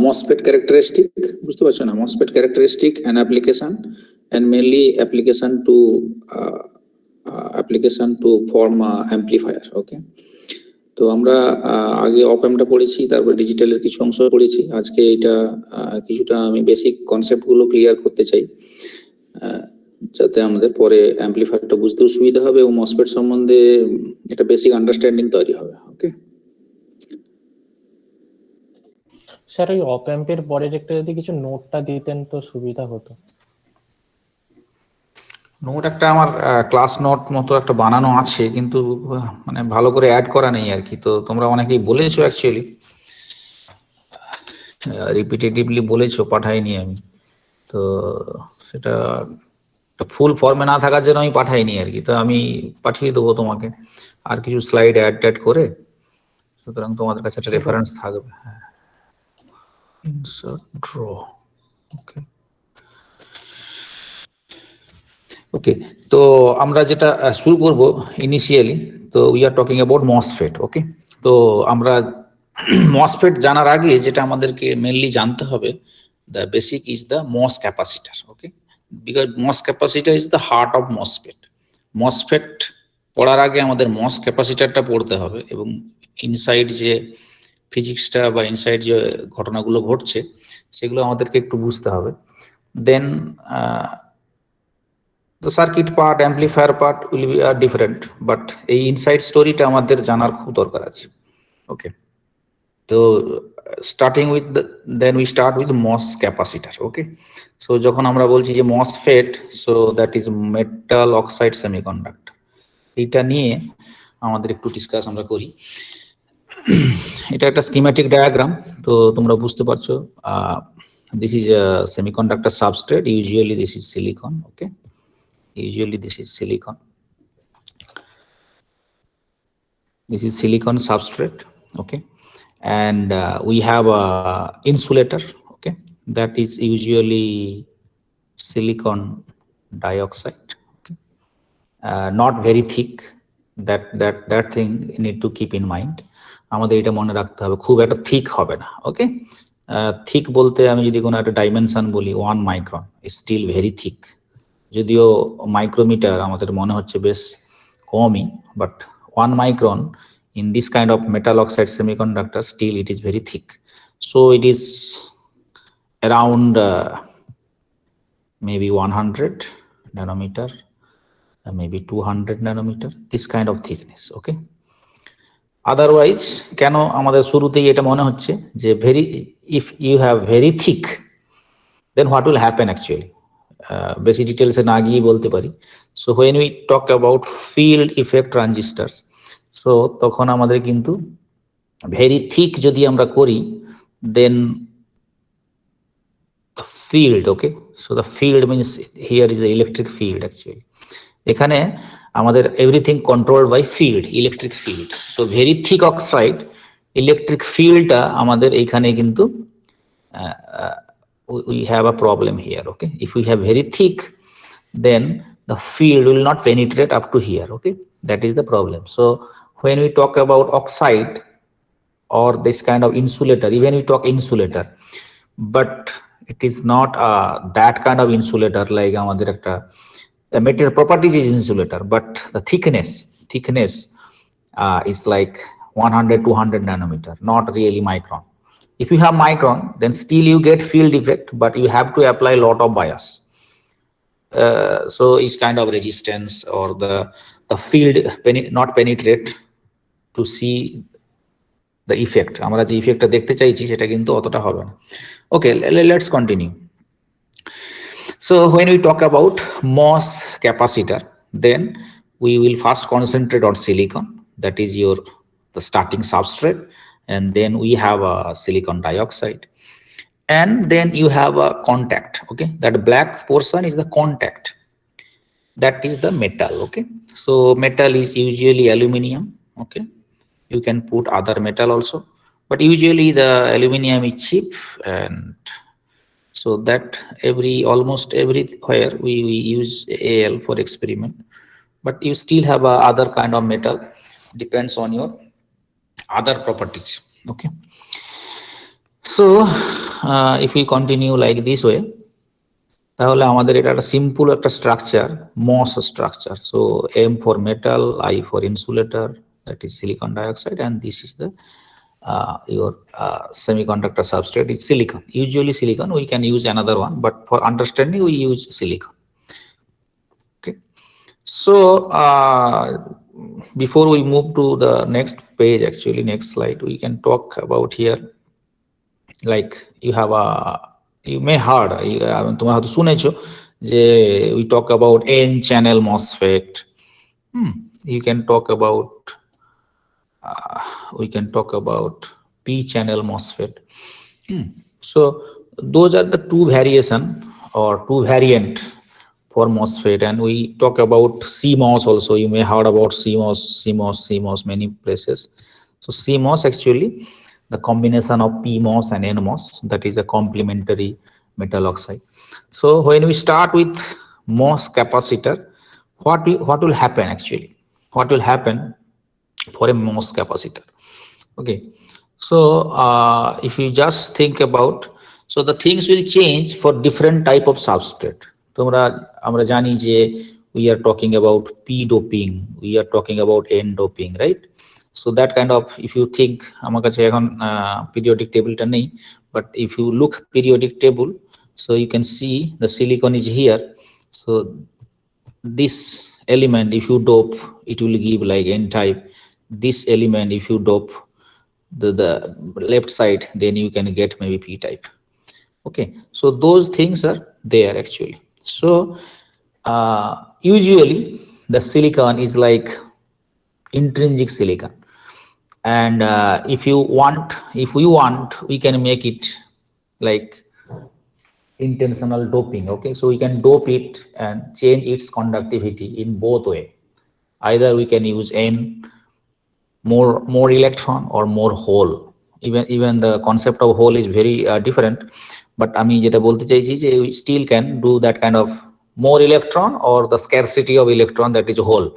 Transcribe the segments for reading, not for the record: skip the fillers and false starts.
MOSFET characteristic, বুঝতে পারছো না? MOSFET characteristic and application, and mainly application to form amplifier. Okay, তো আমরা আগে অপ অ্যাম্পটা পড়েছি, তারপর ডিজিটালের কিছু অংশ পড়েছি। আজকে এটা কিছুটা আমি বেসিক কনসেপ্ট গুলো ক্লিয়ার করতে চাই, যাতে আমাদের পরে অ্যাম্পলিফায়ারটা বুঝতেও সুবিধা হবে এবং মসফেট সম্বন্ধে একটা বেসিক আন্ডারস্ট্যান্ডিং তৈরি হবে। ওকে স্যার, ওই অপ অ্যাম্পের পরের একটা যদি কিছু নোটটা দিতেন তো সুবিধা হতো। নোট একটা আমার ক্লাস নোট মতো একটা বানানো আছে, কিন্তু মানে ভালো করে অ্যাড করা নেই আর কি। তো তোমরা অনেকেই বলেছো, অ্যাকচুয়ালি রিপিটেটিভলি বলেছো, পাঠাইনি আমি। তো সেটা ফুল ফর্মে না থাকার জন্য আমি পাঠাইনি আর কি। তো আমি পাঠিয়ে দেবো তোমাকে আর কিছু স্লাইড অ্যাড করে, সুতরাং তোমাদের কাছে একটা রেফারেন্স থাকবে। হ্যাঁ, ইনসার্ট ড্র। ওকে ওকে, তো আমরা যেটা শুরু করব ইনিশিয়ালি, তো we are talking about MOSFET. Okay, তো আমরা মসফেট জানার আগে যেটা আমাদেরকে মেনলি জানতে হবে, the basic is the moss capacitor. Okay, because moss capacitor is the heart of MOSFET. MOSFET পড়ার আগে আমাদের মস ক্যাপাসিটারটা পড়তে হবে, এবং ইনসাইড যে ফিজিক্সটা বা ইনসাইড যে ঘটনাগুলো ঘটছে সেগুলো আমাদেরকে একটু বুঝতে হবে। দেন the circuit part, amplifier part will be different, but এই ইনসাইড স্টোরিটা আমাদের জানার খুব দরকার আছে। ওকে, তো starting with then we start with MOS capacitor. ওকে, সো যখন আমরা বলছি যে MOSFET, so that is metal oxide semiconductor, এইটা নিয়ে আমাদের একটু ডিসকাস আমরা করি। এটা একটা স্কিম্যাটিক ডায়াগ্রাম, তো তোমরা বুঝতে পারছো। This is a semiconductor substrate, usually this is silicon. Okay, usually this is silicon. This is silicon substrate. Okay, and we have a insulator. Okay, that is usually silicon dioxide. Okay, not very thick. That thing you need to keep in mind. আমাদের এটা মনে রাখতে হবে, খুব একটা thick হবে না। ওকে, thick বলতে আমি যদি কোনো একটা ডাইমেনশন বলি 1 মাইক্রন, স্টিল ভেরি থিক। যদিও মাইক্রোমিটার আমাদের মনে হচ্ছে বেশ কমই, but 1 micron in this kind of metal oxide semiconductor, still it is very thick. So it is around maybe 100 nanometer, maybe 200 nanometer, this kind of thickness. Okay, otherwise কেন আমাদের শুরুতেই এটা মনে হচ্ছে যে if you have very thick, then what will happen actually? বেশি ডিটেলসে না গিয়ে বলতে পারি। So when we talk about field effect transistor, so তখন আমাদের কিন্তু ভেরি থিক যদি আমরা করি, then field, okay, so the field means here is the electric field. Actually এখানে আমাদের everything controlled by field, electric field. So very thick oxide, electric ফিল্ডটা আমাদের এইখানে কিন্তু we have a problem here. Okay, if we have very thick, then the field will not penetrate up to here. Okay, that is the problem. So when we talk about oxide or this kind of insulator, even we talk insulator, but it is not that kind of insulator like amader ekta material properties is insulator, but the thickness is like 100-200 nanometer, not really micron. If you have micron, then still you get field effect, but you have to apply a lot of bias. So it's kind of resistance or the field not penetrate to see the effect. আমরা যে ইফেক্টটা দেখতে চাইছি সেটা কিন্তু অতটা হবে না। Okay, let's continue. So when we talk about MOS capacitor, then we will first concentrate on silicon, that is the starting substrate. And then we have a silicon dioxide, and then you have a contact. Okay, that black portion is the contact, that is the metal. Okay, so metal is usually aluminum. Okay, you can put other metal also, but usually the aluminum is cheap, and so that almost everywhere we use Al for experiment, but you still have a other kind of metal, depends on your other properties. Okay, So if we continue like this way, তাহলে আমাদের এটা একটা simple একটা structure, moss structure. So M for metal, I for insulator, that is silicon dioxide, and this is the your semiconductor substrate is silicon. Usually silicon, we can use another one, but for understanding we use silicon. Okay, so before we move to the next page, actually next slide, we can talk about here, like you have a, you may heard, তোমরা হয়তো শুনেছো যে we talk about n channel MOSFET. You can talk about we can talk about p channel MOSFET. So those are the two variation or two variant for MOSFET, and we talk about CMOS also. You may heard about CMOS many places. So CMOS actually the combination of PMOS and NMOS, that is a complementary metal oxide. So when we start with MOS capacitor, what will happen actually? What will happen for a MOS capacitor? Okay, so if you just think about, so the things will change for different type of substrate. আমরা জানি যে we are talking about p doping, we are talking about n doping, right? So that kind of, if you think, আমার কাছে এখন periodic table টা নেই, but if you look periodic table, so you can see the silicon is here. So this element, if you dope, it will give like n type. This element, if you dope the left side, then you can get maybe p type. Okay, so those things are there actually. So usually the silicon is like intrinsic silicon, and if we want, we can make it like intentional doping. Okay, so we can dope it and change its conductivity in both way. Either we can use n, more electron, or more hole. Even the concept of hole is very different, but আমি যেটা বলতে চাইছি যে we still can do that kind of more electron or the scarcity of electron, that is hole.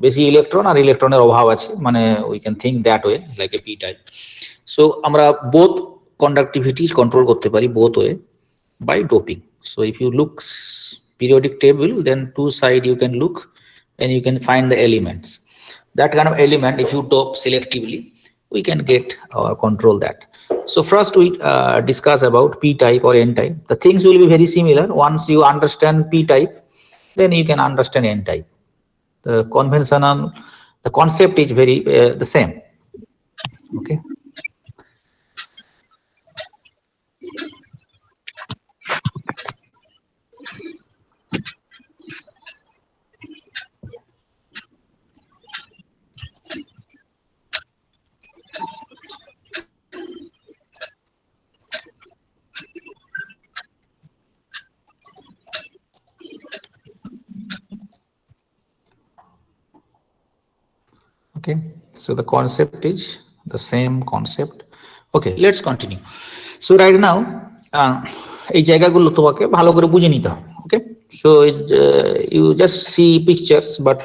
বেশি electron আর ইলেকট্রনের অভাব আছে, মানে we can think that way like a p type. So আমরা both conductivity control করতে পারি both way by doping. So if you look periodic table, then two side you can look and you can find the elements. That kind of element, if you dope selectively, we can get or control that. So first we discuss about p type or n type. The things will be very similar. Once you understand p type, then you can understand n type. The conventional, the concept is very the same. Okay. Okay, so the concept is the same concept. Okay, let's continue. So right now এই জায়গাগুলো তোমাকে ভালো করে বুঝে নিতে হবে। Okay, so you just see pictures, but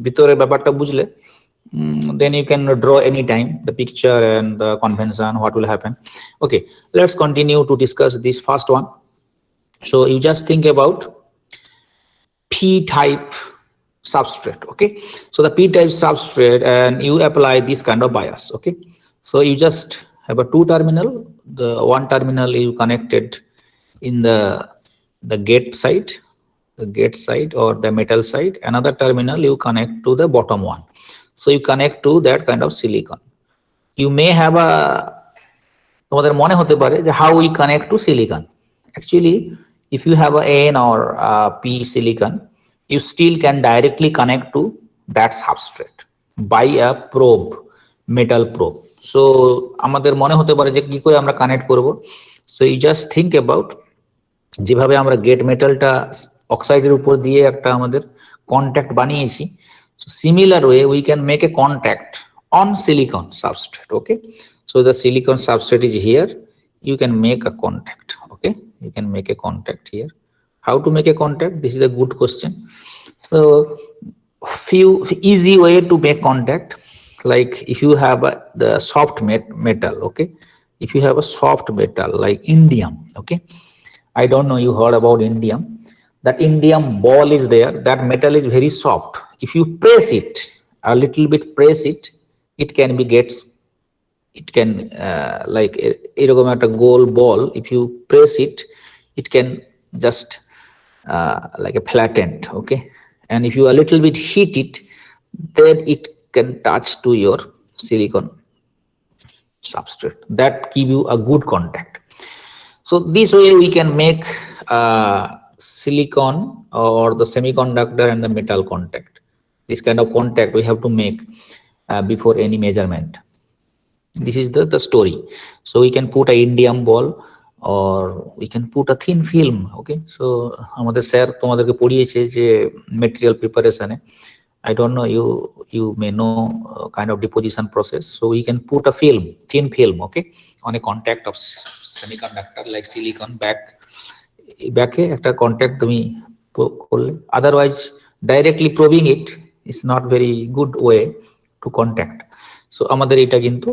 ভিতরে ব্যাপারটা বুঝলে then you can draw anytime the picture and the convention, what will happen. Okay, let's continue to discuss this first one. So you just think about p type substrate. Okay, so the p type substrate, and you apply this kind of bias. Okay, so you just have a two terminal. The one terminal you connected in the gate side or the metal side. Another terminal you connect to the bottom one. So you connect to that kind of silicon. You may have a, তোমাদের মনে হতে পারে যে how we connect to silicon. Actually, if you have a n or p silicon, you still can directly connect to that substrate by a probe, metal probe. So আমাদের মনে হতে পারে যে কি করে আমরা কানেক্ট করব। So you just think about যেভাবে আমরা গেট মেটালটা অক্সাইডের উপর দিয়ে একটা আমাদের কন্ট্যাক্ট বানিয়েছি, so similar way we can make a contact on silicon substrate. Okay, so the silicon substrate is here, you can make a contact. Okay, you can make a contact here. How to make a contact? This is a good question. So few easy way to make contact, like if you have the soft metal, okay, if you have a soft metal like indium, okay, I don't know you heard about indium. That indium ball is there, that metal is very soft. If you press it a little bit, press it, it can be gets, it can like এরকম একটা goal ball, if you press it, it can just like a flattened, okay, and if you a little bit heat it, then it can touch to your silicon substrate, that give you a good contact. So this way we can make silicon or the semiconductor and the metal contact. This kind of contact we have to make before any measurement. This is the story. So we can put a indium ball or we can put a thin film, okay. So আমাদের sir তোমাদেরকে পড়িয়েছে যে material preparation A, I don't know, you may know kind of deposition process. So we can put a film, thin film, okay, on a contact of semiconductor like silicon back এ একটা contact তুমি করলে, otherwise directly probing it is not very good way to contact. So আমাদের এটা কিন্তু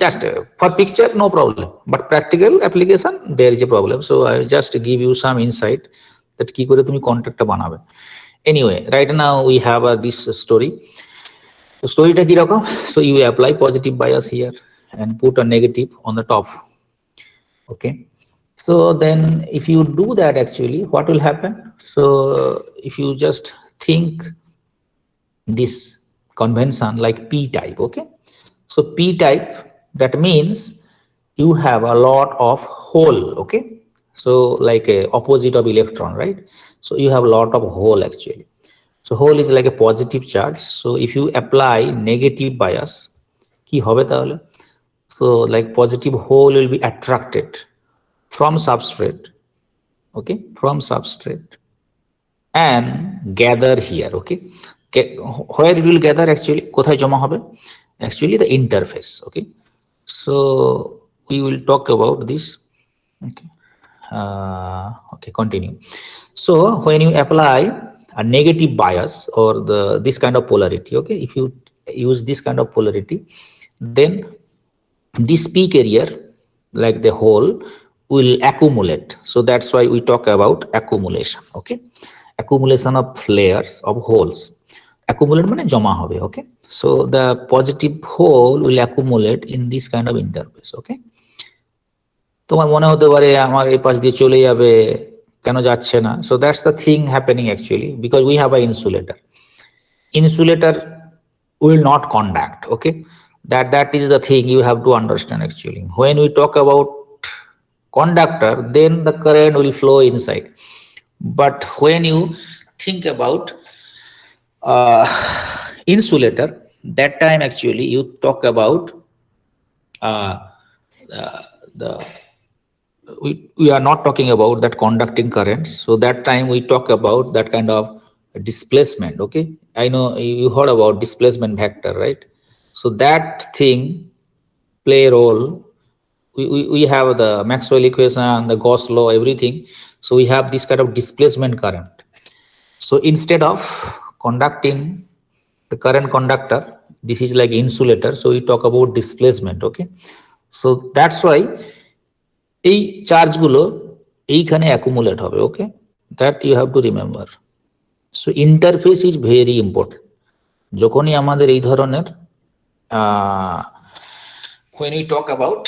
just for picture no problem, but practical application there is a problem. So I just give you some insight that কি করে তুমি contact বানাবে. Anyway, right now we have this story. So story টা কি রকম? So you apply positive bias here and put a negative on the top, okay. So then if you do that, actually what will happen? So if you just think this convention like p type, okay. So p type, that means you have a lot of hole, okay. So like a opposite of electron, right? So you have a lot of hole actually. So hole is like a positive charge. So if you apply negative bias, ki hobe tahole? So like positive hole will be attracted from substrate, okay, from substrate and gather here, okay. Where it will gather actually? Kothay jama hobe? Actually the interface, okay. So we will talk about this, okay. Okay, continue. So when you apply a negative bias or this kind of polarity, okay, if you use this kind of polarity, then this p carrier like the hole will accumulate. So that's why we talk about accumulation, okay, accumulation of layers of holes. Accumulate মানে জমা হবে, okay. So the positive hole will accumulate in this kind of interface, okay. তোমার মনে হতে পারে আমার এই পাশ দিয়ে চলে যাবে, কেন যাচ্ছে না? So that's the thing happening actually, because we have a insulator. Insulator will not conduct, okay. That is the thing you have to understand actually. When we talk about conductor, then the current will flow inside. But when you think about insulator, that time actually you talk about we are not talking about that conducting currents. So that time we talk about that kind of displacement, okay. I know you heard about displacement vector, right? So that thing play a role. We have the Maxwell equation, the Gauss law, everything. So we have this kind of displacement current. So instead of conducting the current conductor, this is like insulator. So we talk about displacement, okay. So that's why এই charge গুলো এইখানে accumulate হবে, okay, that you have to remember. So interface is very important. যখনই আমাদের এই ধরনের when we talk about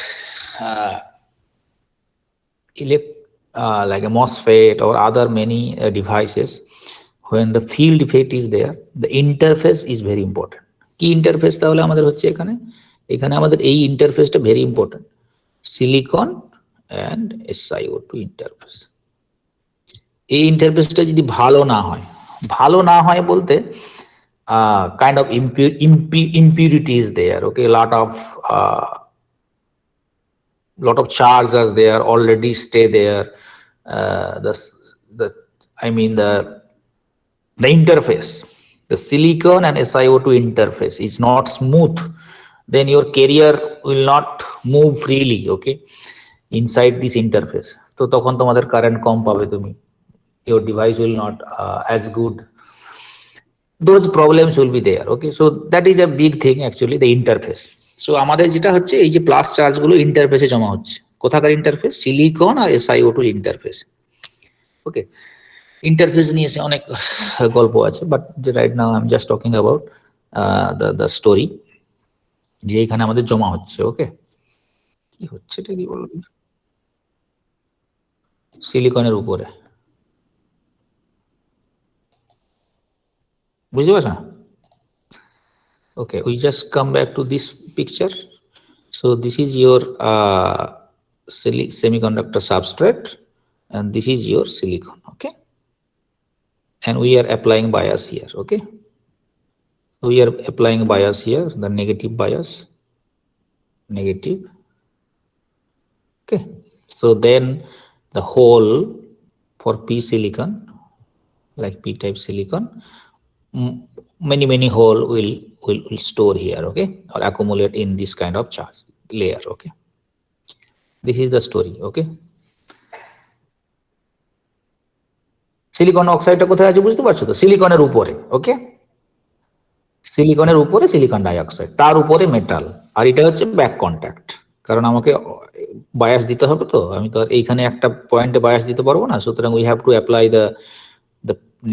like a MOSFET or other many devices, when the field effect is there, the interface is very important. কি interface তাহলে আমাদের হচ্ছে এখানে? এখানে আমাদের এই ইন্টারফেসটা very important, silicon and SiO2 interface. এই ইন্টারফেসটা যদি ভালো না হয় বলতে kind of impurities there, okay, lot of charges there already stay there. The interface, the silicon and SiO2 interface is not smooth, then your carrier will not move freely, okay, inside this interface. তো তখন তোমাদের current কম পাবে তুমি, your device will not as good, those problems will be there, okay. So that is a big thing actually, the interface. So আমাদের যেটা হচ্ছে এই যে প্লাস চার্জ গুলো ইন্টারফেসে জমা হচ্ছে, কোথাকার ইন্টারফেস? সিলিকন আর SiO2 ইন্টারফেস। ওকে, ইন্টারফেস নিয়ে এসে অনেক গল্প আছে, but right now I am just talking about the story, যে এখানে আমাদের জমা হচ্ছে। ওকে, কি হচ্ছে এটা কি বলবো, সিলিকনের উপরে, বুঝতে পারছো না? Okay, we just come back to this picture. So this is your semiconductor substrate, and this is your silicon. Okay, and we are applying bias here. Okay, we are applying bias here, the negative bias, negative. Okay, so then the hole for P silicon, like P type silicon, many hole will store here, okay, or accumulate in this kind of charge layer. Okay, this is the story. Okay, silicon অক্সাইডটা কোথায় আছে বুঝতে পারছো তো? সিলিকনের উপরে। ওকে, সিলিকনের উপরে silicon dioxide, তার উপরে মেটাল, আর এটা হচ্ছে ব্যাক কন্ট্যাক্ট। কারণ আমাকে বায়াস দিতে হবে, তো আমি তো আর এইখানে একটা পয়েন্টে বায়াস দিতে পারবো না, সুতরাং we have to apply the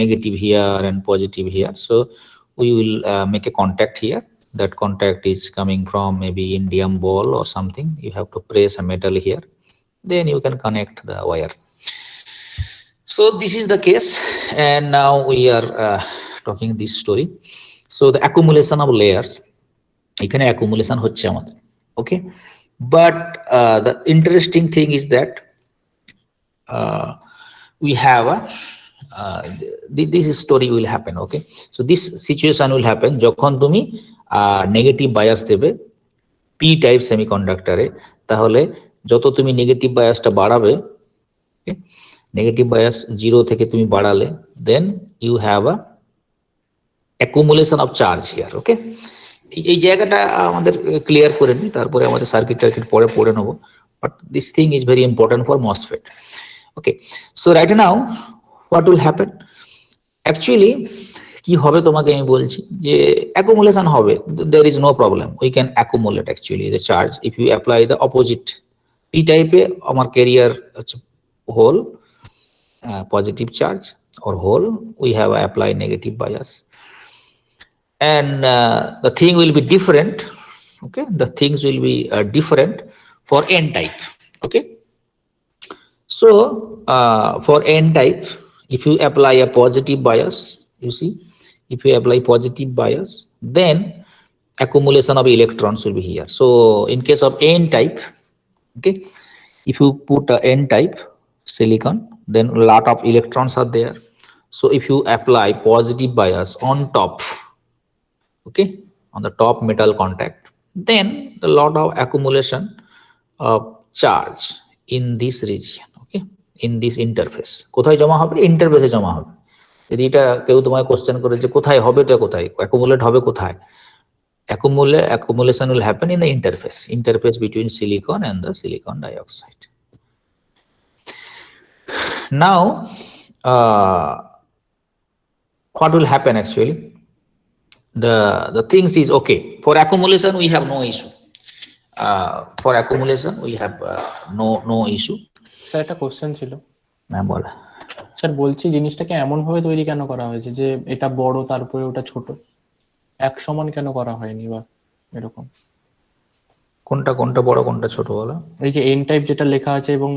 negative here and positive here. So we will make a contact here. That contact is coming from maybe indium ball or something. You have to press a metal here, then you can connect the wire. So this is the case, and now we are talking this story. So the accumulation of layers, ekhane accumulation hocche amader. Okay, but the interesting thing is that we have a this story will happen. Okay, so this situation will happen যখন তুমি negative bias দেবে P type সেমিকন্ডাক্টরে, তাহলে যত তুমি negative বায়াসটা বাড়াবে, negative bias 0 থেকে তুমি বাড়ালে, then you have a accumulation of charge here. Okay, এই জায়গাটা আমাদের ক্লিয়ার করে নিই, তারপরে আমাদের সার্কিট টার্কিট পরে পড়ে নেবো, but this thing is very important for MOSFET. Okay, so right now what will happen actually, কি হবে তোমাকে আমি বলছি, যে accumulation হবে, there is no problem, we can accumulate actually the charge if you apply the opposite p type এ আমার carrier hole positive charge or hole, we have apply negative bias, and the thing will be different. Okay, the things will be different for n type. Okay, so for n type, if you apply a positive bias, you see, if you apply positive bias, then accumulation of electrons will be here. So in case of n type, okay, if you put a n type silicon, then a lot of electrons are there. So if you apply positive bias on top, okay, on the top metal contact, then the lot of accumulation of charge in this region, okay, in this interface. কোথায় জমা হবে? ইন্টারফেসে জমা হবে। যদি এটা কেউ তোমায় কোশ্চেন করে যে কোথায় হবে, এটা কোথায় অ্যাকুমুলেট হবে, কোথায় accumulation will happen in the interface between silicon and the silicon dioxide. Now what will happen actually, the things is, okay, for accumulation we have no issue, for accumulation we have no issue. Sir একটা question ছিল। না বল sir বলছি, জিনিসটাকে এমন ভাবে তৈরি কেন করা হয়েছে যে এটা বড় তারপরে ওটা ছোট, এক সমান কেন করা হয়নি বা এরকম? কোনটা কোনটা বড় কোনটা ছোট বলো? এই যে এন টাইপ যেটা লেখা আছে এবং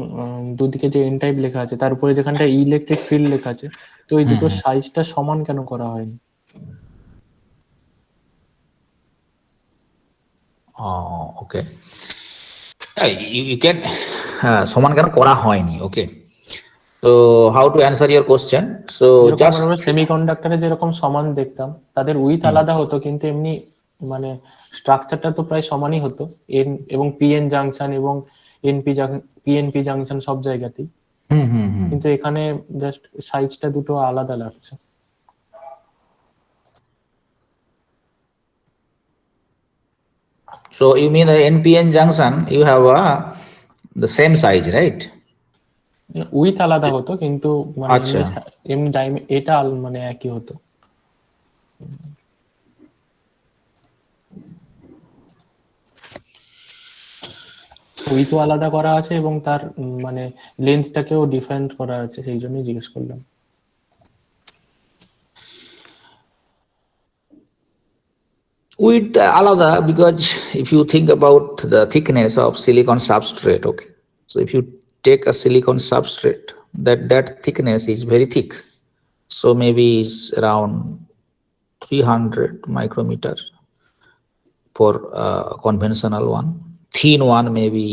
দুদিকে যে এন টাইপ লেখা আছে, তার উপরে যেখানটা ইলেকট্রিক ফিল্ড লেখা আছে, তো এই দুটো সাইজটা সমান কেন করা হয়নি? ওকে, you can সমান কেন করা হয়নি? ওকে, so how to answer your question, so just সেমিকন্ডাক্টরে যেরকম সমান দেখতাম, তাদের উইথ আলাদা হতো, কিন্তু এমনি মানে স্ট্রাকচারটা তো প্রায় সমানই হতো, এন এবং পিএন জাংশন এবং পিএনপি জাংশন সব জায়গাতেই, কিন্তু এখানে জাস্ট সাইজটা দুটো আলাদা লাগছে। So you mean the NPN junction, you have the same size, right? With আলাদা হতো, কিন্তু মানে এমনি এটা মানে একই হতো। উইথও আলাদা করা আছে এবং তার মানে লেন্থটাকেও ডিফারেন্ট করা আছে, সেই জন্যই জিজ্ঞেস করলাম। Width alada, because if you think about the thickness of silicon substrate, okay, so if you take a silicon substrate, that thickness is very thick, so maybe it's around 300 micrometer for conventional one, thin one maybe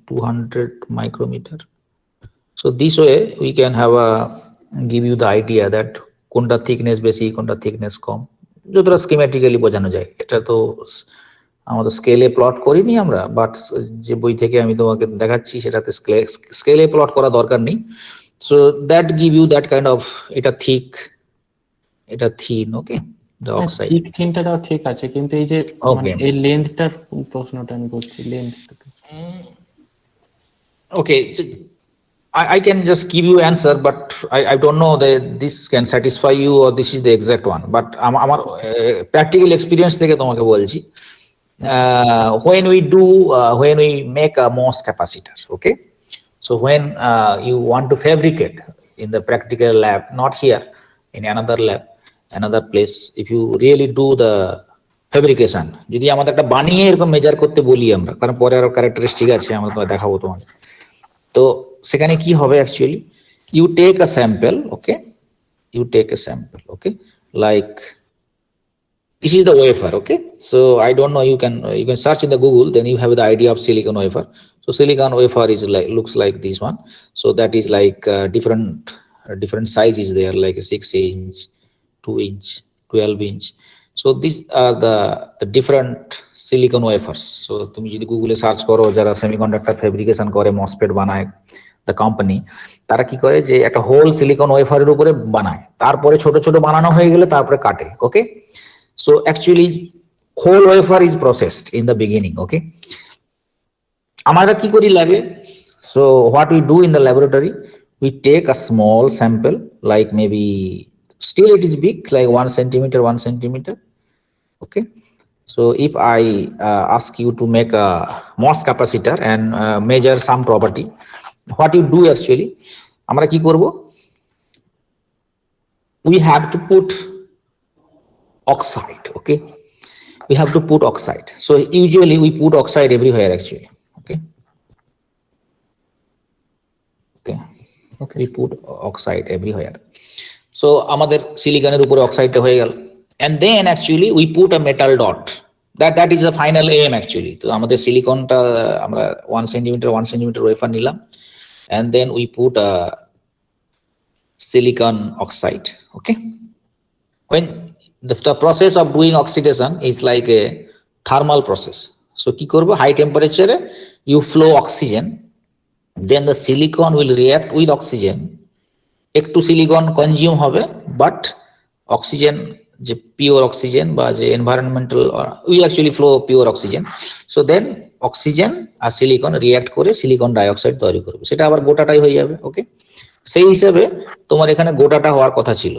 200 micrometer. So this way we can have a give you the idea that কোনটা thickness বেশি কোনটা thickness কম, যতটা স্কিমেটিক্যালি বোঝানো যায়। এটা তো আমাদের স্কেলে প্লট করিনি আমরা, বাট যে বই থেকে আমি তোমাকে দেখাচ্ছি সেটাতে স্কেলে প্লট করা দরকার নেই। So that give you that kind of, এটা থিক এটা থিন, ওকে, দ্য অক্সাইড। ঠিক থিনটা তাও ঠিক আছে, কিন্তু এই যে মানে এই লেন্থটার প্রশ্নটা আমি করছি, length. Okay, I can just give you answer, but I don't know that this can satisfy you or this is the exact one. But আমার practical experience থেকে তোমাকে বলছি, when we make a MOS capacitor, okay, so when you want to fabricate in the practical lab, not here, in another lab, another place, if you really do the fabrication, যদি আমাদের একটা বানিয়ে এরকম measure করতে বলি আমরা, কারণ পরে আরো ক্যারেক্টারিস্টিক আছে আমরা দেখাবো তোমাকে। তো সেখানে কি হবে actually, you take a sample, okay, you take a sample, okay, like this is the wafer, okay, so I don't know, you can search in the Google, then you have the idea of silicon wafer. So silicon wafer is like, looks like this one, so that is like different sizes there, like 6 inch, 2 inch, 12 inch. So these are the different silicon wafers. So তুমি যদি গুগলে search করো, যারা semiconductor fabrication করে, MOSFET বানায়, the company, তারা কি করে যে একটা হোল সিলিকন ওয়েফারের উপরে বানায়, তারপরে ছোট ছোট বানানো হয়ে গেলে তারপরে কাটে, okay. So actually whole wafer is processed in the beginning, okay. আমরা কি করি ল্যাবে, so what we do in the laboratory, we take a small sample, like maybe still it is big, like 1 centimeter, 1 centimeter, okay. So if I ask you to make a MOS capacitor and measure some property, what you do actually, আমরা কি করব, we have to put oxide, okay, we have to put oxide. So usually we put oxide everywhere actually, okay, okay, we put oxide everywhere. So আমাদের সিলিকনের উপরে অক্সাইডটা হয়ে গেল, and then actually we put a metal dot, that is the final aim actually. তো আমাদের সিলিকনটা আমরা 1 centimeter wafer নিলাম, and then we put a silicon oxide, okay. When the process of doing oxidation is like a thermal process, so কি করব, high temperature you flow oxygen, then the silicon will react with oxygen, একটু silicon consume হবে, but oxygen যে pure oxygen বা যে environmental, we actually flow pure oxygen, so then oxygen আর silicon react করে silicon dioxide তৈরি করবে, সেটা আবার গোটাটাই হয়ে যাবে, ওকে। সেই হিসেবে তোমার এখানে গোটাটা হওয়ার কথা ছিল,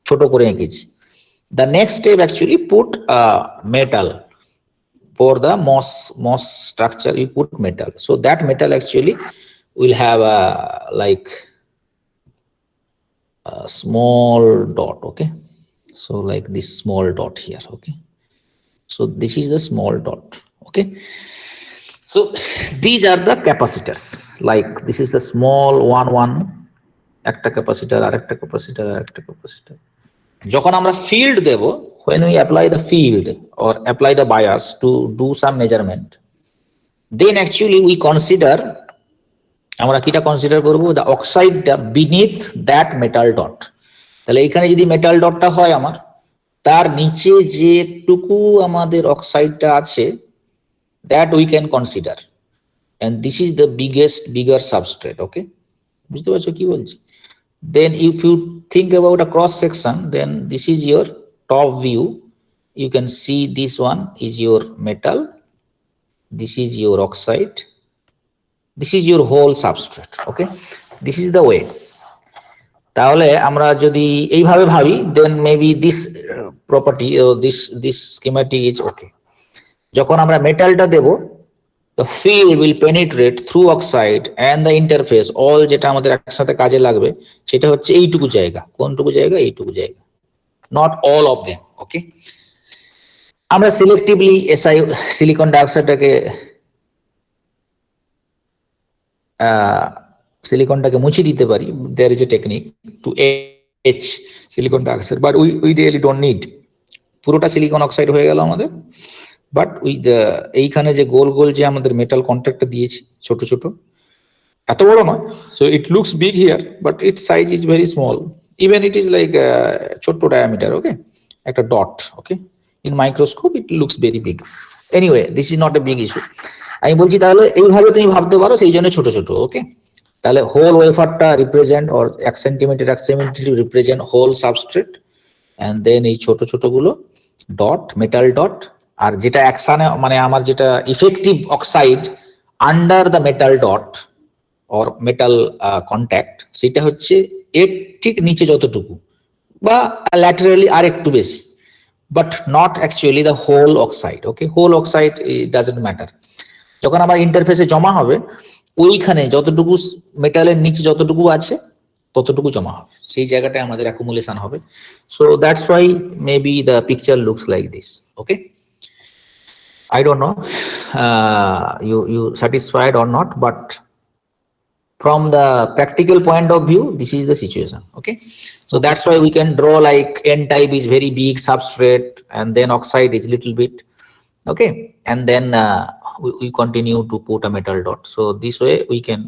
ছোট করে এঁকেছি। The next step actually put metal, for the MOS structure you put metal, so that metal actually will have a like a small dot, okay, so like this small dot here, okay, so this is the small dot, okay. So these are the capacitors, like this is the small one একটা capacitor, আরেকটা capacitor, আরেকটা capacitor. যখন আমরা field দেব, when we apply the field or apply the bias to do some measurement, then actually we consider, আমরা কিটা consider করব, the oxide beneath that metal dot. তাহলে এখানে যদি মেটাল ডটটা হয় আমার, তার নিচে যেটুকু আমাদের অক্সাইডটা আছে, that we can consider, and this is the bigger substrate, okay, বুঝতে পারছো কি বলছি। Then if you think about a cross section, then this is your top view, you can see this one is your metal, this is your oxide, this is your whole substrate, okay, this is the way. তাহলে আমরা যদি এইভাবে ভাবি, then maybe this property or this schematic is okay. যখন আমরা মেটালটা দেব, the field will penetrate through oxide and the interface, all যেটা আমাদের একসাথে কাজে লাগবে সেটা হচ্ছে এইটুকু জায়গা। কোনটুকু জায়গা? এইটুকু জায়গা, not all of them, okay? আমরা selectively SI silicon dioxideটাকে সিলিকনটাকে মুছে দিতে পারি। there is a technique to etch silicon dioxide, but we really don't need পুরোটা সিলিকন অক্সাইড হয়ে গেল আমাদের। বাট এইখানে যে গোল গোল যে আমাদের মেটাল কন্ট্যাক্টটা দিয়েছি ছোট ছোট, এত বড় নয়, so it looks big here but it's size is very small, even it is like ছোট্ট ডায়ামিটার, ওকে, একটা dot, okay, in microscope it looks very big. Anyway this is not a big issue. আমি বলছি তাহলে এইভাবে তুমি ভাবতে পারো, সেই জন্য ছোট ছোট, ওকে। তাহলে হোল ওয়েফারটা represent or 1 centimetre represent whole substrate, and then এই ছোট ছোট গুলো ডট, মেটাল ডট, আর যেটা একসানে মানে আমার যেটা effective oxide under the metal dot or metal contact, সেটা হচ্ছে এর ঠিক নিচে যতটুকু বা ল্যাটারালি আর একটু বেশি, but not actually the whole oxide, okay. Whole oxide doesn't matter. যখন আমার ইন্টারফেসে জমা হবে ওইখানে যতটুকু মেটালের নিচে যতটুকু আছে ততটুকু জমা হবে, সেই জায়গাটায় আমাদের অ্যাকুমুলেশন হবে। So that's why maybe the picture looks like this, okay. I don't know you satisfied or not, but from the practical point of view this is the situation, okay. So that's why we can draw like n type is very big substrate and then oxide is little bit, okay, and then we continue to put a metal dot. So this way we can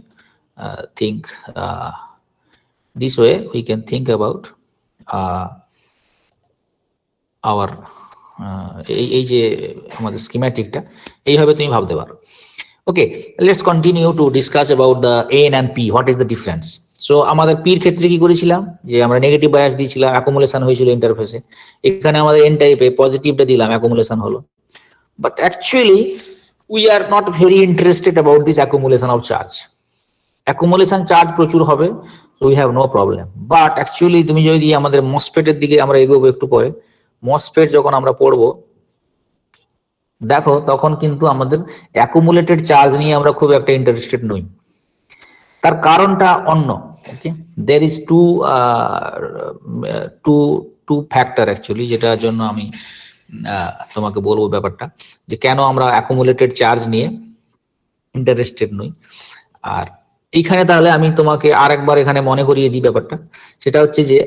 think about our এই যে আমাদের স্কিম্যাটিকটা এইভাবে তুমি ভাবতে পারো, okay. Let's continue to discuss about the N and P, what is the difference. So আমাদের পির ক্ষেত্রে কি করেছিলাম, যে আমরা নেগেটিভ বায়াস দিয়েছিলাম, অ্যাকুমুলেশন হয়েছিল ইন্টারফেসে। এখানে আমাদের এন টাইপে পজিটিভটা দিলাম, অ্যাকুমুলেশন হলো। But actually we are not very interested about this accumulation of charge. Accumulation charge প্রচুর হবে, so we have no problem. But actually তুমি যদি আমাদের মসফেটের দিকে আমরা এগোবো একটু পরে, মসফেট যখন আমরা পড়বো দেখো তখন কিন্তু আমাদের অ্যাকুমুলেটেড চার্জ নিয়ে আমরা খুব একটা ইন্টারেস্টেড নই। তার কারণটা অন্য, okay. There is two factor actually, যেটার জন্য আমি তোমাকে বলবো ব্যাপারটা, যে কেন আমরা অ্যাকুমুলেটেড চার্জ নিয়ে ইন্টারেস্টেড নই। আর এইখানে তাহলে আমি তোমাকে আরেকবার এখানে মনে করিয়ে দিই ব্যাপারটা, সেটা হচ্ছে যে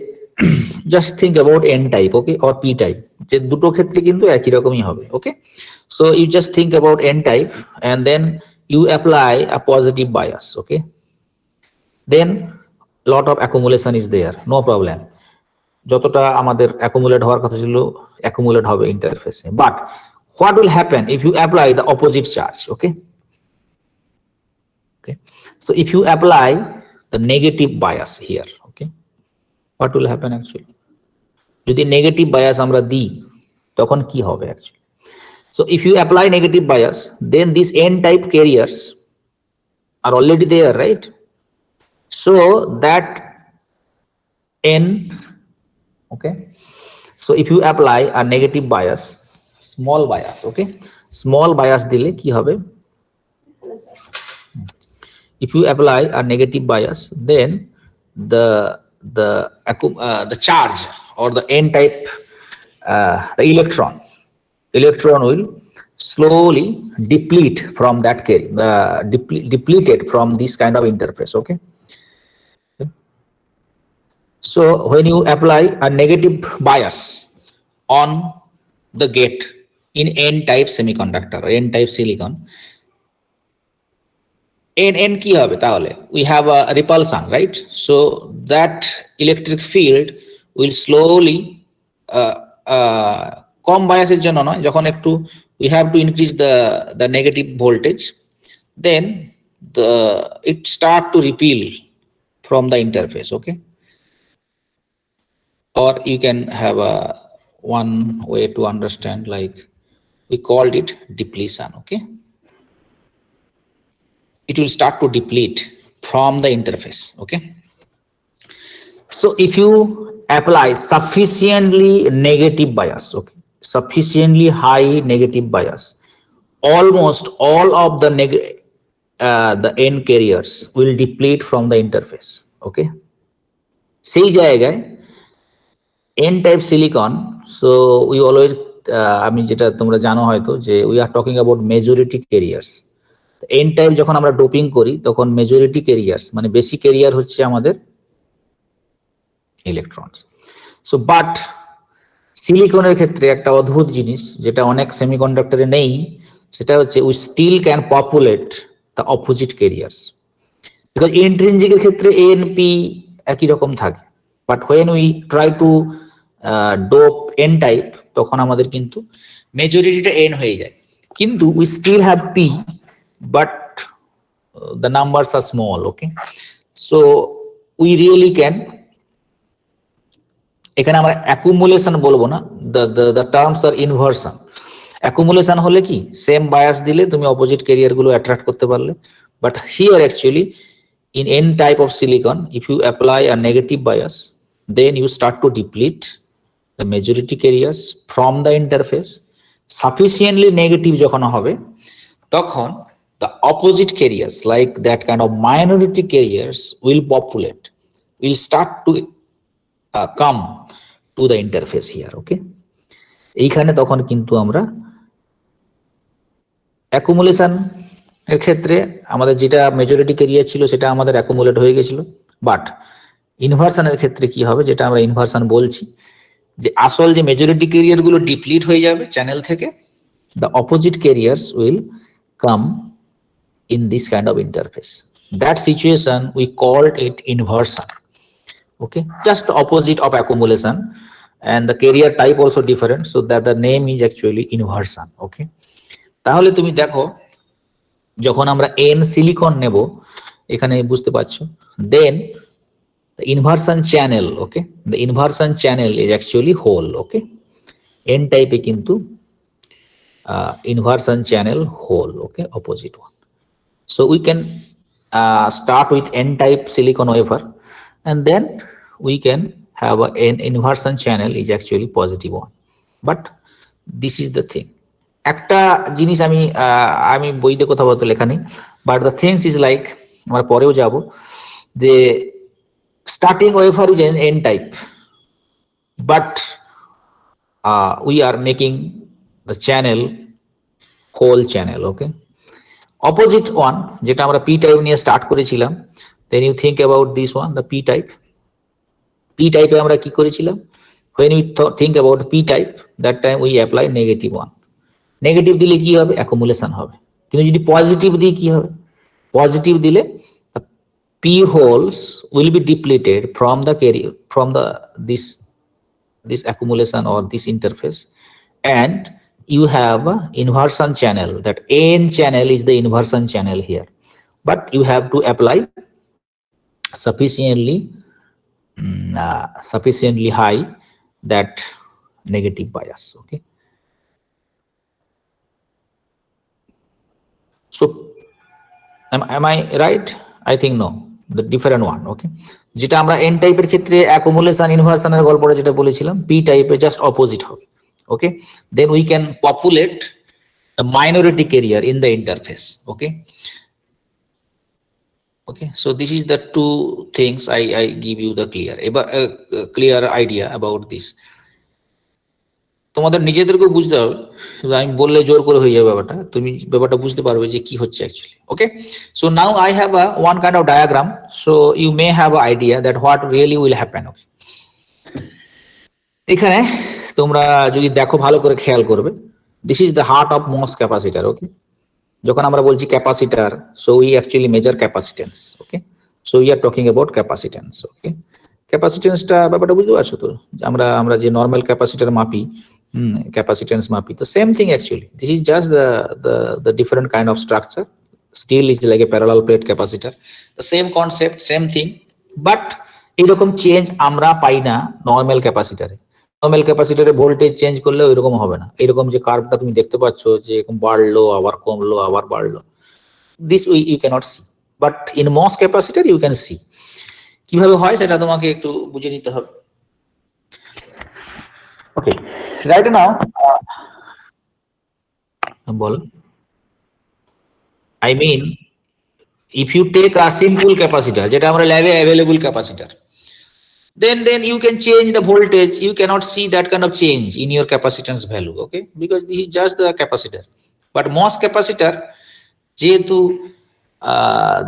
just think about n type, okay, or p type, যে দুটো ক্ষেত্রে কিন্তু একই রকমই হবে, okay. So you just think about n type and then you apply a positive bias, okay, then lot of accumulation is there, no problem, যতটা আমাদের accumulate হওয়ার কথা ছিল accumulate হবে ইন্টারফেসে। But what will happen if you apply the opposite charge, okay? So if you apply the negative bias here, okay, what will happen actually? যদি negative bias আমরা দিই তখন কি হবে actually? So if you apply negative bias, then these n type carriers are already there, right? So that n, okay, so if you apply a negative bias, small bias, okay, small bias dile ki hobe, if you apply a negative bias, then the charge or the n type the electron will slowly deplete from that carry, depleted from this kind of interface, okay. So when you apply a negative bias on the gate in n type semiconductor or n type silicon, n কি হবে তাহলে? We have a repulsion, right? So that electric field will slowly কম বায়াসের জন্য নয়, যখন একটু we have to increase the negative voltage, then it start to repel from the interface, okay. Or you can have one way to understand, like we called it depletion, okay. It will start to deplete from the interface, okay. So if you apply sufficiently negative bias, okay, sufficiently high negative bias almost all of the the N carriers will deplete from the interface. Okay, সেই জায়গায় N type silicon, so we always আমি যেটা তোমরা জানো হয়তো যে we are talking about majority carriers. N type যখন আমরা ডোপিং করি তখন মেজরিটি ক্যারিয়ার্স মানে বেশি ক্যারিয়ার হচ্ছে আমাদের ইলেকট্রনস। সো বাট সিলিকনের ক্ষেত্রে একটা অদ্ভুত জিনিস যেটা অনেক সেমিকন্ডাক্টরে নেই, সেটা হচ্ছে we still can populate the opposite carriers, because ইন্ট্রিনজিকের ক্ষেত্রে এএনপি একই রকম থাকে, but when we try to dope N type তখন আমাদের কিন্তু মেজরিটিটা এন হয়ে যায়, কিন্তু we still have P but the numbers are small. Okay, so we really can, এখানে আমরা অ্যাকুমুলেশন বলবো না, the terms are inversion. Accumulation হলে কি সেম বায়াস দিলে তুমি অপোজিট ক্যারিয়ার গুলো অ্যাট্রাক্ট করতে পারলে, but here actually in n type of silicon if you apply a negative bias then you start to deplete the majority carriers from the interface. Sufficiently negative যখন হবে তখন the opposite carriers like that kind of minority carriers will populate, will start to come to the interface here. Okay, এইখানে তখন কিন্তু আমরা accumulation এর ক্ষেত্রে আমাদের যেটা মেজরিটি ক্যারিয়ার ছিল সেটা আমাদের অ্যাকুমুলেট হয়ে গেছিল, বাট ইনভার্সনের ক্ষেত্রে কি হবে, যেটা আমরা ইনভার্সন বলছি, যে আসল যে মেজরিটি ক্যারিয়ার গুলো ডিপ্লিট হয়ে যাবে চ্যানেল থেকে, the opposite carriers will come in this kind of interface. That situation we called it inversion. Okay, just the opposite of accumulation, and the carrier type also different, so that the name is actually inversion. Okay, তাহলে তুমি দেখো যখন আমরা n silicon নেব এখানে বুঝতে পারছো, then the inversion channel, okay, the inversion channel is actually whole. Okay, n type এ কিন্তু inversion channel whole. Okay, opposite one. So we can start with n-type silicon wafer, and then we can have an inversion channel is actually positive one. But this is the thing. একটা জিনিস আমি বইতে কথা বলতে লেখা নেই, but the things is like আমরা পরেও যাব যে starting wafer is an n-type, but we are making the channel whole channel. Okay, opposite one যেটা আমরা p type নিয়ে স্টার্ট করেছিলাম, then you think about this one, the p type এ আমরা কি করেছিলাম, when we think about p type that time we apply negative one. Negative দিলে কি হবে, অ্যাকুমুলেশন হবে, কিন্তু যদি পজিটিভ দিই কি হবে, পজিটিভ দিলে p holes will be depleted from the carrier, from the this accumulation or this interface, and you have a inversion channel, that n channel is the inversion channel here, but you have to apply sufficiently high that negative bias. Okay, so am I right? I think no, the different one. Okay, যেটা আমরা n টাইপের ক্ষেত্রে accumulation ইনভার্সনের গল্পটা যেটা বলেছিলাম, p টাইপে just opposite হবে. Okay, then we can populate the minority carrier in the interface. Okay, so this is the two things I give you the clear idea about this. তোমাদের নিজেদেরকে বুঝতে হবে, আমি বললে জোর করে হয়ে যাবে ব্যাপারটা, তুমি ব্যাপারটা বুঝতে পারবে যে কি হচ্ছে actually. Okay, so now I have a one kind of diagram, so you may have an idea that what really will happen. Okay, এখানে তোমরা যদি দেখো ভালো করে খেয়াল করবে, this is the heart of MOS capacitor. ওকে, যখন আমরা বলছি capacitor, so we actually measure capacitance. Okay, so we are talking about capacitance. Okay, ক্যাপাসিটেন্সটা ব্যাপারটা বুঝতে পারছো তো, আমরা যে নরমাল ক্যাপাসিটর মাপি, capacitance mapi, the same thing actually. This is just the different kind of structure. Still is like a parallel plate capacitor, the same concept, same thing, but এরকম change আমরা পাই না নরমাল ক্যাপাসিটরে। Normal ক্যাপাসিটরে voltage change করলে এরকম হবে না, এরকম যে কার্ভটা তুমি দেখতে পাচ্ছ যে এরকম বাড়লো আবার কমলো আবার বাড়লো, this you cannot see, but in MOS capacitor you can see. কিভাবে হয় সেটা তোমাকে একটু বুঝে নিতে হবে। Okay, right now, ball. I mean, if you take a simple capacitor, যেটা আমরা ল্যাবে available capacitor, then you can change the voltage. You cannot see that kind of change in your capacitance value, okay? Because this is just the capacitor. But MOS capacitor, যেহেতু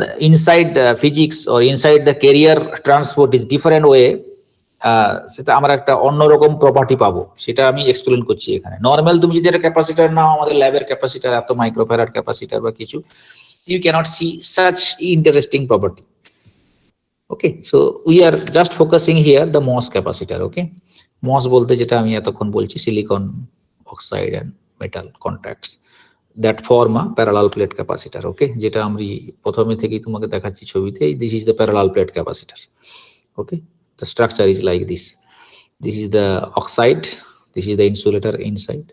the inside the physics or inside the carrier transport is different way, সেটা আমরা একটা অন্যরকম property পাবো, সেটা আমি explain করছি এখানে। নর্মাল তুমি যদি একটা ক্যাপাসিটর নাও, আমাদের ল্যাবের ক্যাপাসিটর এত মাইক্রোফ্যারাড ক্যাপাসিটর বা কিছু, you cannot see such interesting property. Okay, so we are just focusing here the MOS capacitor. Okay, MOS বলতে যেটা আমি এতক্ষণ বলছি, silicon oxide and metal contacts that form a parallel plate capacitor. Okay, যেটা আমি প্রথমে থেকেই তোমাকে দেখাচ্ছি ছবিতে, this is the parallel plate capacitor. Okay, the structure is like this. This is the oxide, this is the insulator inside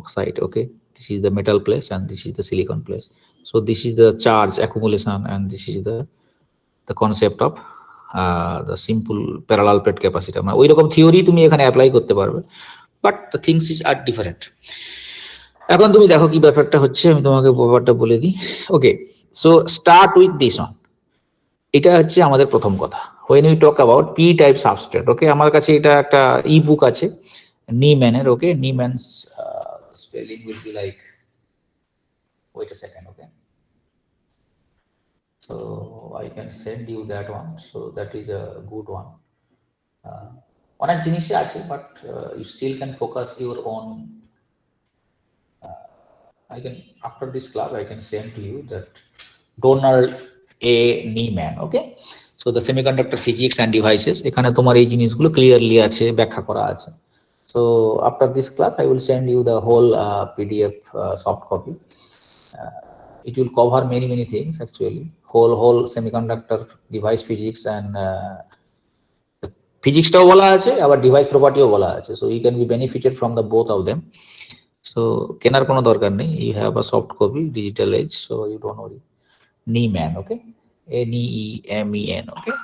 oxide. Okay, this is the metal place and this is the silicon place. So this is the charge accumulation and this is the concept of the simple parallel plate capacitor. মানে ওই রকম theory তুমি এখানে apply করতে পারবে, but the things are different. এখন তুমি দেখো কি ব্যাপারটা হচ্ছে, আমি তোমাকে ব্যাপারটা বলে দিই। Okay, so start with this one. এটা হচ্ছে আমাদের প্রথম কথা, when we talk about p type substrate. ওকে, আমার কাছে এটা একটা ই বুক আছে নিম্যানের। ওকে, নিম্যানস spelling will be like, wait a second. Okay, so I can send you that one, so that is a good one. অনেক জিনিসই আছে, but you still can focus your own. I can, after this class I can send to you that Donald A. Niemann. Okay, so the semiconductor physics and devices, এখানে তোমার এই জিনিসগুলো clearly আছে, ব্যাখ্যা করা আছে। So after this class I will send you the whole PDF soft copy. It will cover many things actually, whole semiconductor device physics and physics টাও বলা আছে, আবার ডিভাইস প্রপার্টিও বলা আছে। So you can be benefited from the both of them. So কেনার কোনো দরকার নেই, you have a soft copy, digital age, so you don't worry. Niemann, okay, N-E-E-M-E-N. Okay,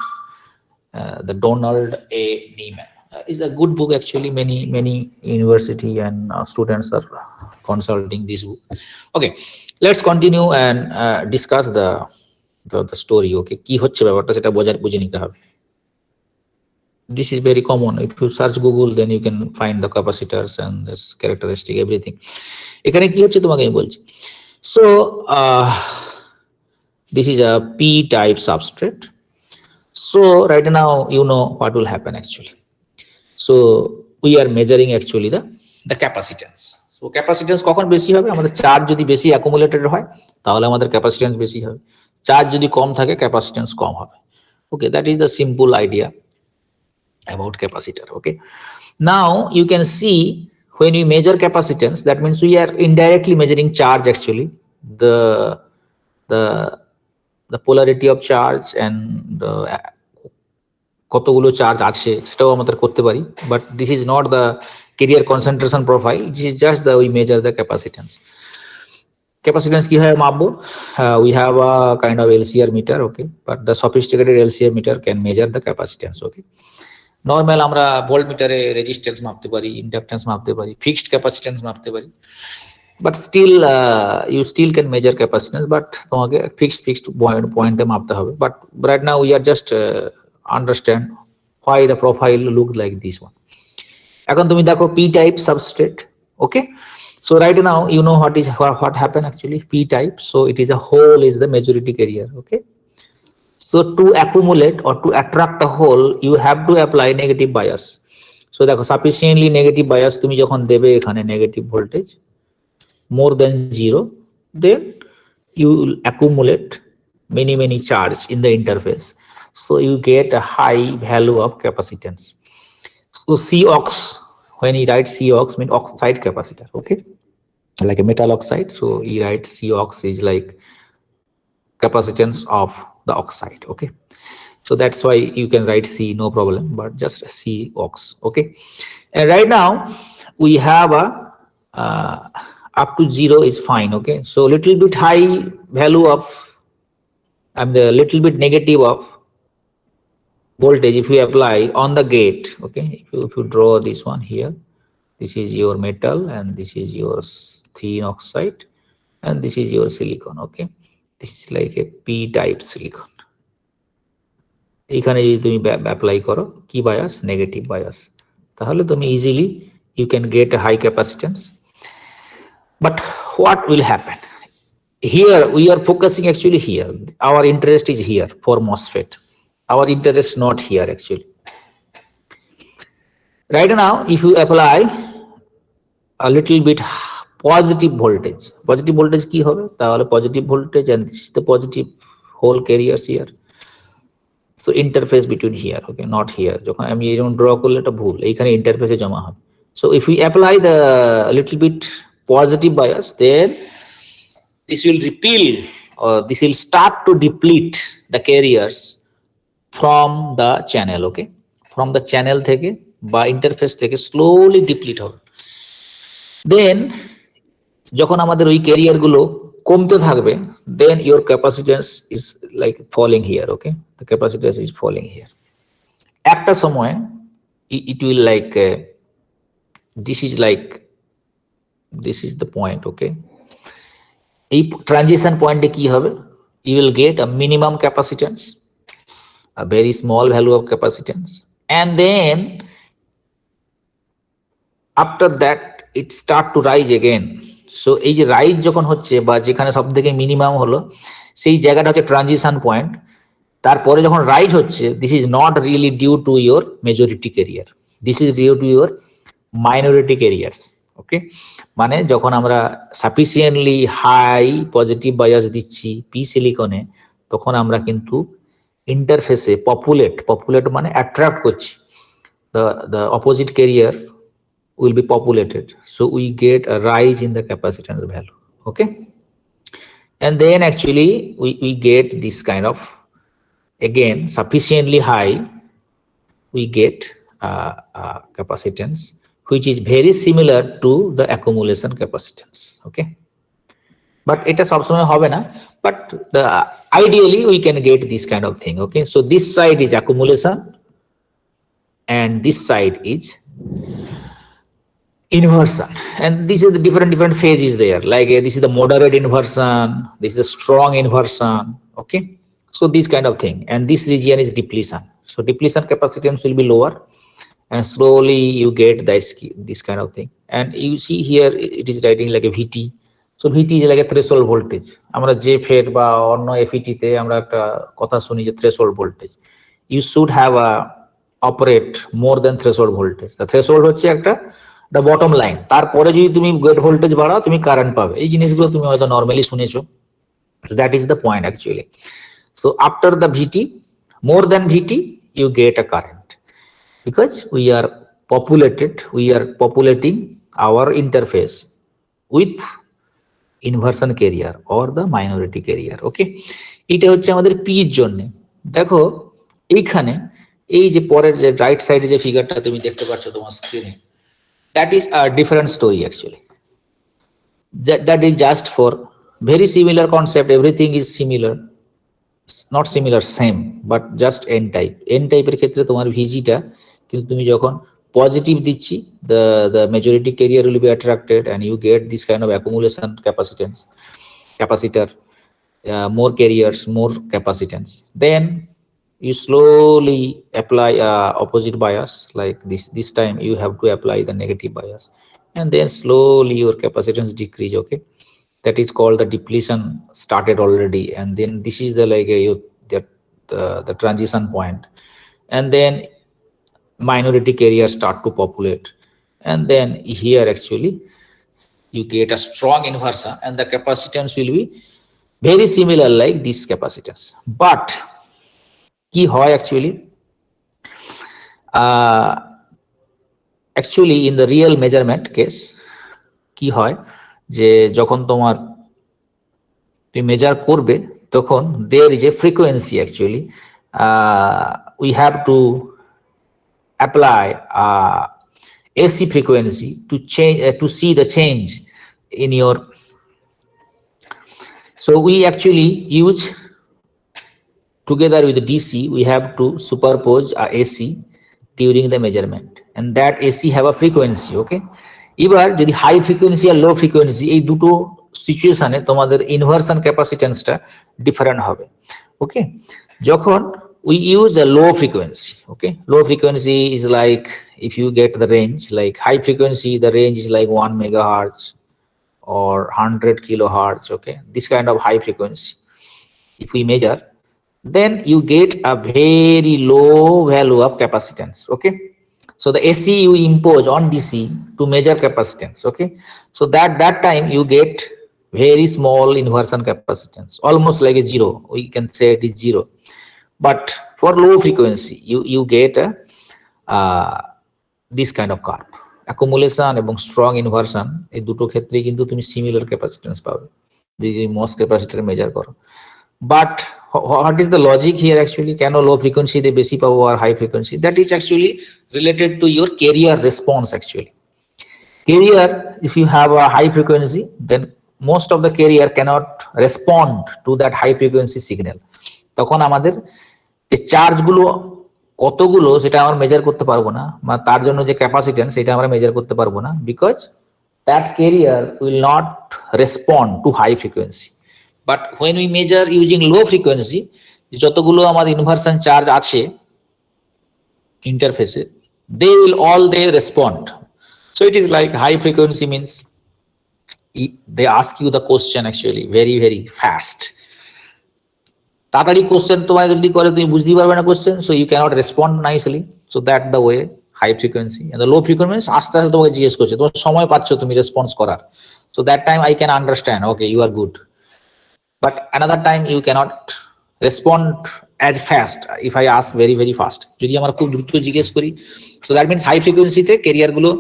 the Donald A. Niemann is a good book actually. Many university and students are consulting this book. Okay, let's continue and discuss the story. Okay, কি হচ্ছে ব্যাপারটা সেটা বুঝে নিতে হবে। This is very common. If you search Google, then you can find the capacitors and this characteristic, everything. এখানে কি হচ্ছে তোমাকে আমি বলছি। So this is a p type substrate. So right now you know what will happen actually. So we are measuring actually the capacitance. So capacitance কখন বেশি হবে? আমাদের চার্জ যদি বেশি অ্যাকুমুলেটেড হয় তাহলে আমাদের ক্যাপাসিট্যান্স বেশি হবে, চার্জ যদি কম থাকে ক্যাপাসিট্যান্স কম হবে। Okay, that is the simple idea about capacitor. Okay, now you can see when we measure capacitance, that means we are indirectly measuring charge actually, the polarity of charge and the কতগুলো charge আছে সেটাও আমাদের করতে পারি, but this is not the carrier concentration profile. This is just the we measure the capacitance. Capacitance কিভাবে মাপবো? We have a kind of LCR meter. Okay, but the sophisticated LCR meter can measure the capacitance. Okay, normal আমরা volt মিটারে resistance মাপতে পারি, inductance মাপতে পারি, fixed capacitance মাপতে পারি, but still you still can measure capacitance, but তোমাকে fixed পয়েন্টে মাপতে হবে। But right now we are just understand why the profile look like this one. এখন তুমি দেখো p type substrate. Okay, so right now you know what happened actually, p type, so it is a hole is the majority carrier. Okay, so to accumulate or to attract a hole you have to apply negative bias. So দেখো sufficiently negative bias তুমি যখন দেবে এখানে negative voltage more than 0, then you will accumulate many charge in the interface, so you get a high value of capacitance. So Cox, when he writes Cox means oxide capacitor. Okay, like a metal oxide, so he writes Cox is like capacitance of the oxide. Okay, so that's why you can write C, no problem, but just Cox. Okay, and right now we have a up to 0 is fine. Okay, so little bit high value of and the little bit negative of voltage if you apply on the gate. Okay, if you draw this one here, this is your metal and this is your thin oxide and this is your silicon. Okay, This is like a p type silicon. এখানে যদি তুমি apply করো কি bias, negative bias, তাহলে তুমি easily you can get a high capacitance. But what will happen here? We are focusing actually here, our interest is here for MOSFET, our interest not here actually. Right now if you apply a little bit positive voltage কি হবে, তাহলে positive voltage, and this is the positive whole carriers here. So interface between here, okay, not here. যখন আমি এরকম draw করলে এটা ভুল, এইখানে ইন্টারফেসে জমা হবে। So if we apply the little bit positive bias, then this will repel, or this will start to deplete the carriers from the channel, okay, from the channel থেকে বা ইন্টারফেস থেকে slowly deplete হবে। Then যখন আমাদের ওই career গুলো কমতে থাকবে, then your capacitance is like falling here, okay, the capacitance is falling here. একটা সময় it will like this is the point, okay, এই ট্রানজিশন পয়েন্টে কি হবে, you will get a minimum capacitance, a very small value of capacitance, and then after that it start to rise again. So এই যে rise যখন হচ্ছে বা যেখানে সব থেকে মিনিমাম হলো সেই জায়গাটা হচ্ছে ট্রানজিশন পয়েন্ট, তারপরে যখন রাইজ হচ্ছে, this is not really due to your majority carrier, this is due to your minority carriers, okay. মানে যখন আমরা সাফিসিয়েন্টলি হাই পজিটিভ বায়াস দিচ্ছি পি সিলিকনে, তখন আমরা কিন্তু ইন্টারফেসে পপুলেট মানে অ্যাট্রাক্ট করছি, the opposite carrier will be populated, so we get a rise in the capacitance value, okay. And then actually we get this kind of, again, sufficiently high, we get capacitance which is very similar to the accumulation capacitance, okay. But এটা সবসময় হবে না, but the ideally we can get this kind of thing, okay. So this side is accumulation and this side is inversion, and this is the different phases there, like this is the moderate inversion, this is a strong inversion, okay. So this kind of thing, and this region is depletion, so depletion capacitance will be lower, and slowly you get this kind of thing. And you see here it is writing like a VT, so VT is like a threshold voltage. আমরা যে fade বা অন্য এফইটি তে আমরা একটা কথা শুনি যে threshold voltage, you should have a operate more than threshold voltage. the threshold হচ্ছে একটা the bottom line, তারপরে যদি তুমি গেট ভোল্টেজ বাড়াও তুমি কারেন্ট পাবে, এই জিনিসগুলো তুমি হয়তো নরমালি শুনেছো, so that is the point actually. So after the VT, more than VT, you get a current, because we are populating our interface with inversion carrier or the minority carrier, okay. এটা হচ্ছে আমাদের P এর জন্য। দেখো এইখানে এই যে পরের যে রাইট সাইডে যে ফিগারটা তুমি দেখতে পাচ্ছ তোমার স্ক্রিনে, that is a different story actually. That is just for very similar concept, everything is similar, not similar, same, but just n type এর ক্ষেত্রে তোমার ভিজিটা কিন্তু তুমি যখন পজিটিভ দিচ্ছি, the majority carrier will be attracted and you get this kind of accumulation capacitance, capacitor, more carriers, more capacitance. Then you slowly apply opposite bias, like this time you have to apply the negative bias, and then slowly your capacitance decrease, okay. That is called the depletion started already, and then this is the like the transition point, and then minority carriers start to populate, and then here actually you get a strong inversion and the capacitance will be very similar like this capacitance. But কি হয় actually in the real measurement case কি হয় যে যখন তুমি measure করবে তখন there is a frequency actually, we have to apply AC frequency to change to see the change in your, so we actually use together with the DC, we have to superpose a AC during the measurement, and that AC have a frequency, okay. এবার যদি high frequency আর low frequency এই দুটো সিচুয়েশনে তোমাদের inversion ক্যাপাসিটেন্সটা different হবে। ওকে, যখন we use a low frequency, okay, low frequency is like, if you get the range, like high frequency, the range is like 1 megahertz or 100 kilohertz, okay, this kind of high frequency if we measure, then you get a very low value of capacitance. Okay, so the AC you impose on DC to measure capacitance, okay, so that time you get very small inversion capacitance, almost like a zero, we can say it is zero. But for low frequency you get this kind of curve, accumulation এবং strong inversion এই দুটো ক্ষেত্রে কিন্তু তুমি similar capacitance পাবে যদি MOS capacitor measure করো। But what is the logic here actually? কেন low frequency তে বেশি পাবো আর high frequency? That is actually related to your carrier response actually. Carrier, if you have a high frequency, then most of the carrier cannot respond to that high frequency signal. তখন আমাদের যে charge গুলো কতগুলো সেটা আমরা measure করতে পারবো না, বা তার জন্য যে ক্যাপাসিটেন্স সেটা আমরা মেজার করতে পারবো না, because that carrier will not respond to high frequency. But when we measure using low frequency, যতগুলো আমাদের ইনভার্সন চার্জ আছে ইন্টারফেসে, they will all they respond. So it is like high frequency means they ask you the question actually very very fast. তাড়াতাড়ি question তোমায় যদি করে তুমি বুঝতেই পারবে না question, so you can't respond nicely. So that the way high frequency. And the low frequency আস্তে আস্তে তোমাকে জিজ্ঞেস করছে, তোমার সময় পাচ্ছ তুমি রেসপন্স করার। So that time I can understand, okay you are good, but another time you can't respond as fast if I ask very very fast. যদি আমরা খুব দ্রুত জিজ্ঞেস করি, সো দ্যাট মিনস হাই ফ্রিকোয়েন্সিতে ক্যারিয়ারগুলো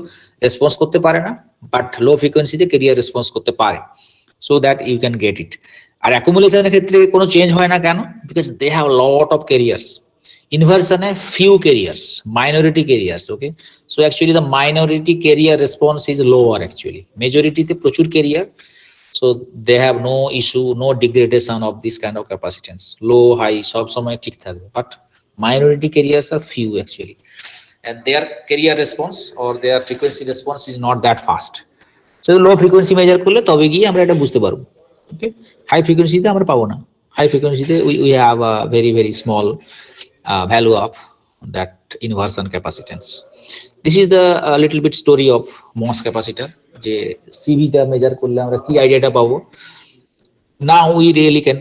রেসপন্স করতে পারে না, বাট লো ফ্রিকোয়েন্সিতে ক্যারিয়ার রেসপন্স করতে পারে। So that you can get it. আর অ্যাকুমুলেশনের ক্ষেত্রে কোনো চেঞ্জ হয় না কেন? Because they have lot of carriers. ইনভার্সনে few carriers, minority carriers, okay. So actually the minority carrier response is lower actually. মেজরিটিতে প্রচুর carrier, so they have no issue, no degradation of this kind of capacitance. Low high সব সময় ঠিক থাকবে, but minority carriers are few actually, and their carrier response or their frequency response is not that fast. So low frequency measure করলে তবে গিয়ে আমরা এটা বুঝতে পারবো। ওকে, হাই ফ্রিকোয়েন্সিতে আমরা পাবো না। হাই ফ্রিকোয়েন্সিতে we have a very very small value of that inversion capacitance. This is the little bit story of MOS capacitor, যে CV টা মেজার করলে আমরা কি আইডিয়াটা পাবো। Now we really can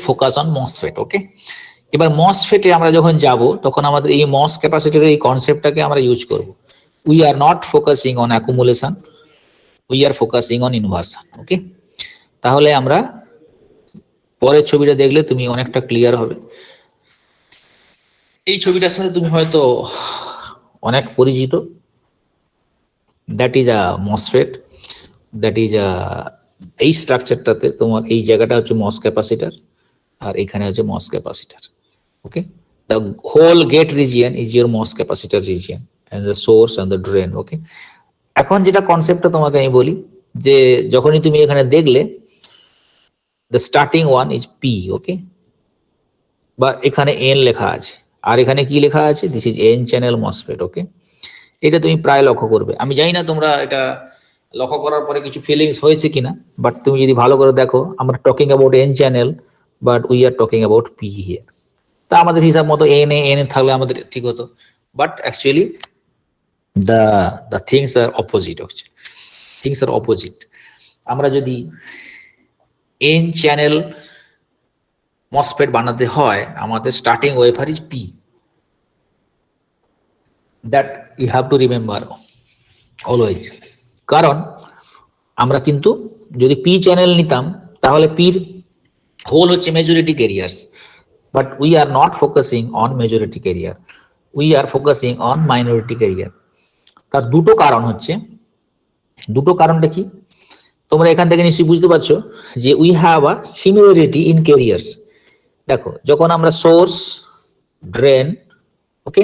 focus on MOSFET. ওকে, এবার MOSFET এ আমরা যখন যাব তখন আমাদের এই MOS ক্যাপাসিটরের এই কনসেপ্টটাকে আমরা ইউজ করব। We are not focusing on accumulation, we are focusing on inversion. Okay, তাহলে আমরা পরের ছবিটা দেখলে তুমি অনেকটা ক্লিয়ার হবে। এই ছবিটার সাথে তুমি হয়তো অনেক পরিচিত। That is a MOSFET, that is a এই স্ট্রাকচারটাতে তোমার এই জায়গাটা হচ্ছে MOS ক্যাপাসিটর, আর এখানে হচ্ছে MOS capacitor. Okay, the whole gate region is your MOS capacitor region and the source and the drain. Okay, এখন যেটা কনসেপ্টটা তোমাকে আমি বলি, যে যখনই তুমি এখানে দেখলে the starting one is P, okay, বা এখানে N লেখা আছে, আর এখানে কি লেখা আছে, this is N channel MOSFET. Okay, এটা তুমি প্রায় লক্ষ্য করবে। আমি জানি না তোমরা এটা লক্ষ্য করার পরে কিছু ফিলিংস হয়েছে কিনা, বাট তুমি যদি ভালো করে দেখো, আমরা talking about N channel, but we are talking about P here. তা আমাদের হিসাব মতো এন থাকলে আমাদের ঠিক হতো, but actually the things are opposite. Things are opposite. আমরা যদি এন চ্যানেল MOSFET বানাতে হয়, আমাদের starting wafer is P. That you have to remember always. কারণ আমরা কিন্তু যদি পি চ্যানেল নিতাম তাহলে পির হোল হচ্ছে majority carriers, but we are not focusing on majority carrier, we are focusing on minority carrier. তার দুটো কারণ হচ্ছে, দুটো কারণটা কি তোমরা এখান থেকে নিশ্চয়ই বুঝতে পারছো, যে we have a similarity in carriers. দেখো, যখন আমরা source, drain, okay,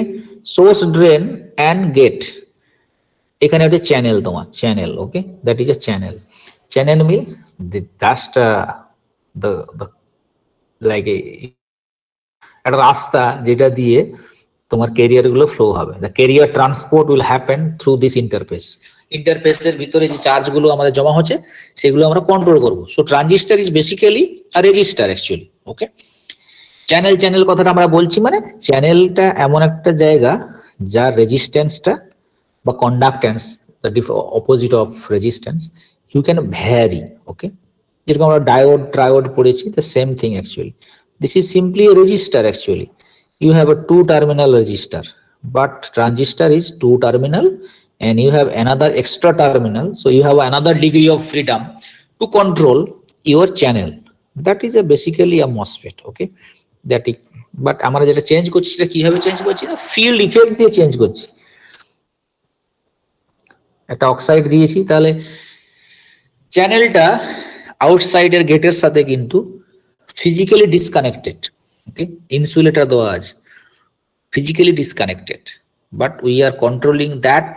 source, drain and gate, এখানে একটা চ্যানেল, তোমার channel, okay, that is a channel. Channel means just the like একটা রাস্তা যেটা দিয়ে তোমার ক্যারিয়ার গুলো ফ্লো হবে। The carrier transport will happen through this interface. ইন্টারফেসের ভিতরে যে চার্জ গুলো আমাদের জমা হচ্ছে সেগুলো আমরা কন্ট্রোল করব। So transistor is basically a register actually. Okay, channel কথাটা আমরা বলছি মানে চ্যানেলটা এমন একটা জায়গা যার রেজিস্ট্যান্সটা বা conductance, the opposite of resistance, you can vary. Okay, যেরকম আমরা ডায়োড ট্রায়োড পড়েছি, the same thing actually. This is simply a resistor actually. You have a two terminal resistor, but transistor is two terminal and you have another extra terminal, so you have another degree of freedom to control your channel. That is a basically a MOSFET. Okay, that is, but আমরা যেটা change করছি সেটা কিভাবে change করছি না, field effect দিয়ে change করছি। একটা অক্সাইড দিয়েছি, তাহলে চ্যানেলটা আউটসাইডের গেটের সাথে কিন্তু ফিজিক্যালি ডিসকানেক্টেড। ওকে, ইনসুলেটর দেওয়া আছে, physically disconnected, but we are controlling that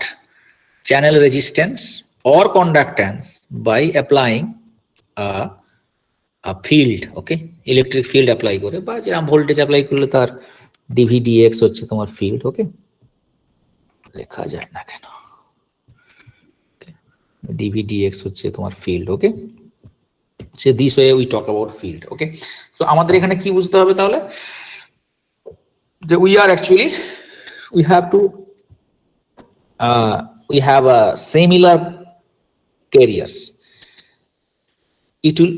channel resistance or conductance by applying a field. Okay, electric field apply করে বা যেরকম ভোল্টেজ অ্যাপ্লাই করলে তার dvdx হচ্ছে তোমার ফিল্ড। ওকে, লেখা যায় না কেন, dvdx হচ্ছে তোমার field. Okay, so this way we talk about field. Okay, so আমাদের এখানে কি বুঝতে হবে তাহলে, যে we are actually we have a similar carriers.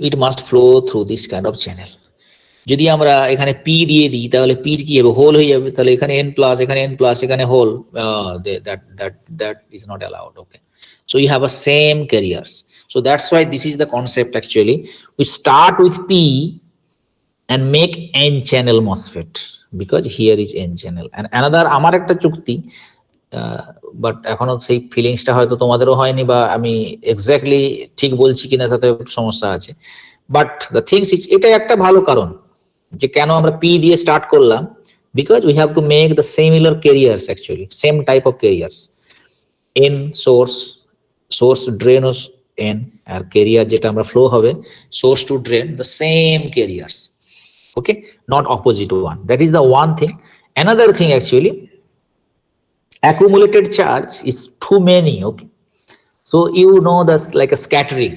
It must flow through this kind of channel. যদি আমরা এখানে p দিয়ে দিই তাহলে p কি হবে, হোল হয়ে যাবে। তাহলে এখানে n প্লাস, এখানে n প্লাস, এখানে whole, that is not allowed. Okay, so you have a same carriers. So that's why this is the concept actually. We start with p and make n channel MOSFET because here is n channel and another আমার একটা চুক্তি, but এখনো সেই ফিলিংসটা হয়তো তোমাদেরও হয়নি বা আমি এক্স্যাক্টলি ঠিক বলছি কিনা সাথে সমস্যা আছে। বাট দ্য থিংস ইজ, এটাই একটা ভালো কারণ যে কেন আমরা পি দিয়ে স্টার্ট করলাম, because we have to make the similar carriers actually, same type of carriers. N source drain ও এন, আর ক্যারিয়ার যেটা আমরা ফ্লো হবে source to drain, the same carriers. Okay, not opposite one, that is the one thing. Another thing actually, accumulated charge is too many. Okay, so you know that's like a scattering,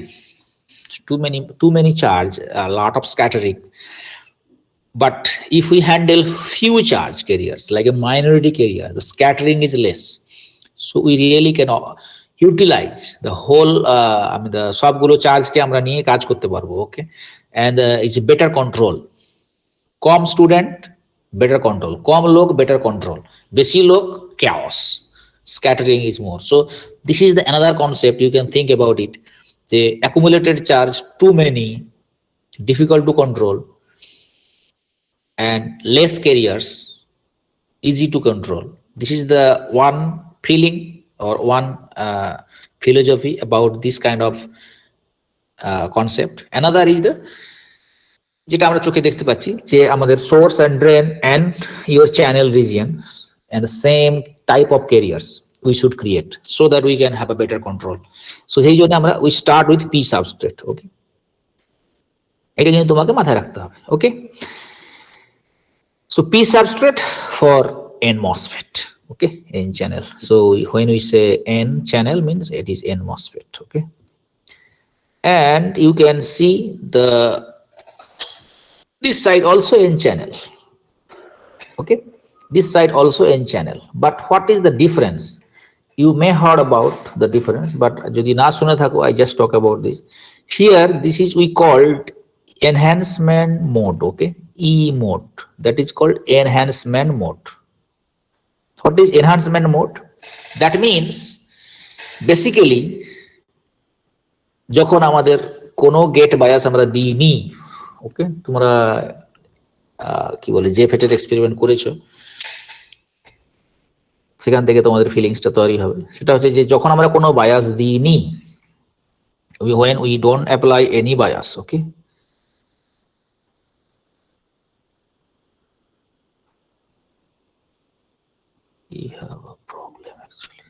too many charge, a lot of scattering. But if we handle few charge carriers like a minority carrier, the scattering is less, so we really can utilize the whole I mean the সবগুলো charge কে আমরা নিয়ে কাজ করতে পারবো। ওকে, and it's a better control. Com student better control, কম লোক better control, বেশি লোক chaos, scattering is more. So this is the another concept you can think about it. The accumulated charge too many, difficult to control, and less carriers, easy to control. This is the one feeling or one philosophy about this kind of concept. Another is the, যেটা আমরা চোখে দেখতে পাচ্ছি যে আমাদের source and drain and your channel region and the same type of carriers we should create so that we can have a better control. So সেই জন্য আমরা we start with P substrate. Okay, এটা কিন্তু তোমাকে মাথায় রাখতে হবে। Okay, so P substrate for n MOSFET. Okay, n channel. So when we say n channel means it is n MOSFET. Okay, and you can see the this side also n channel. Okay, this side also n channel, but what is the difference? You may heard about the difference, but jodi na shune thako, I just talk about this here. This is we called enhancement mode. Okay, E mode, that is called enhancement mode. What is enhancement mode? That means basically যখন আমাদের কোনো gate bias আমরা দিইনি, ওকে, তোমরা কি বলে যে ফেটের experiment করেছো সেখান থেকে তোমাদের ফিলিংসটা তৈরি হবে। সেটা হচ্ছে যে যখন আমরা কোনো বায়াস দিইনি, when we don't apply any bias, okay, we have a problem actually.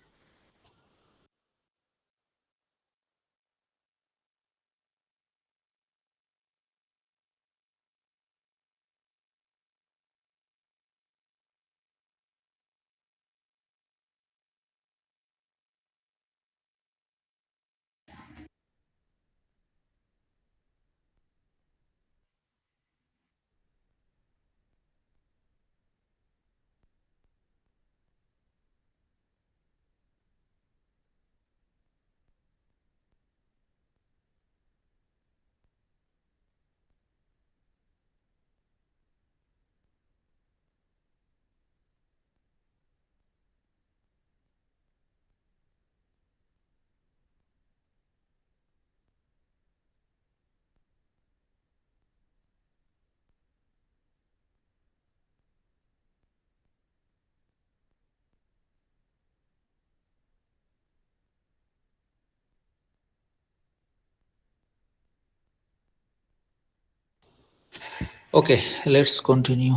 Okay, let's continue.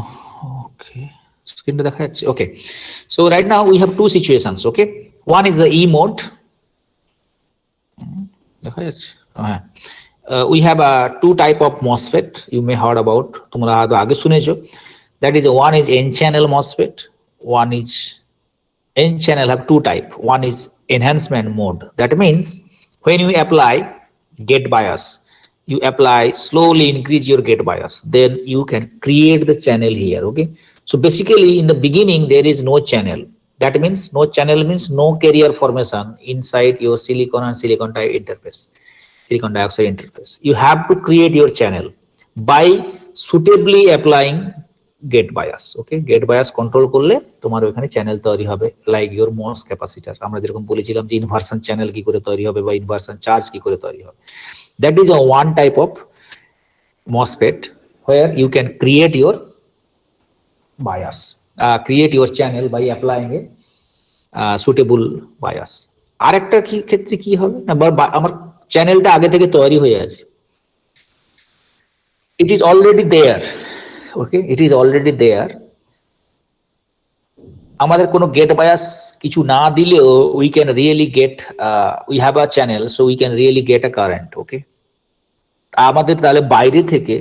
Okay, screen to দেখা যাচ্ছে. Okay, so right now we have two situations. Okay, one is the E mode. দেখা যাচ্ছে? হ্যাঁ. We have two type of MOSFET you may heard about. তোমরা হয়তো আগে শুনেছো. That is one is N channel MOSFET. One is N channel have two type. One is enhancement mode. That means when you apply gate bias, you apply slowly increase your gate bias. Then you can create the channel here. Okay. So basically in the beginning there is no channel. That means no channel means no carrier formation inside your silicon and silicon interface. Silicon dioxide interface. You have to create your channel by suitably applying gate bias. Okay, gate bias control করলে তোমার ওখানে channel তৈরি হবে, like your moss capacitor. আমরা যেরকম বলেছিলাম যে inversion channel কি করে তৈরি হবে বা ইনভার্সন চার্জ কি করে তৈরি হবে। That is a one type of MOSFET where you can create your bias, create your channel by applying a suitable bias. আরেকটা কি ক্ষেত্রে কি হবে না, আমার চ্যানেলটা আগে থেকে তৈরি হয়ে আছে, it is already there. Okay, it is already there. আমাদের কোনো গেট বায়াস কিছু না দিলেও we can really get we have a channel, so we can really get a current. Okay, আমাদের তাহলে বাইরে থেকে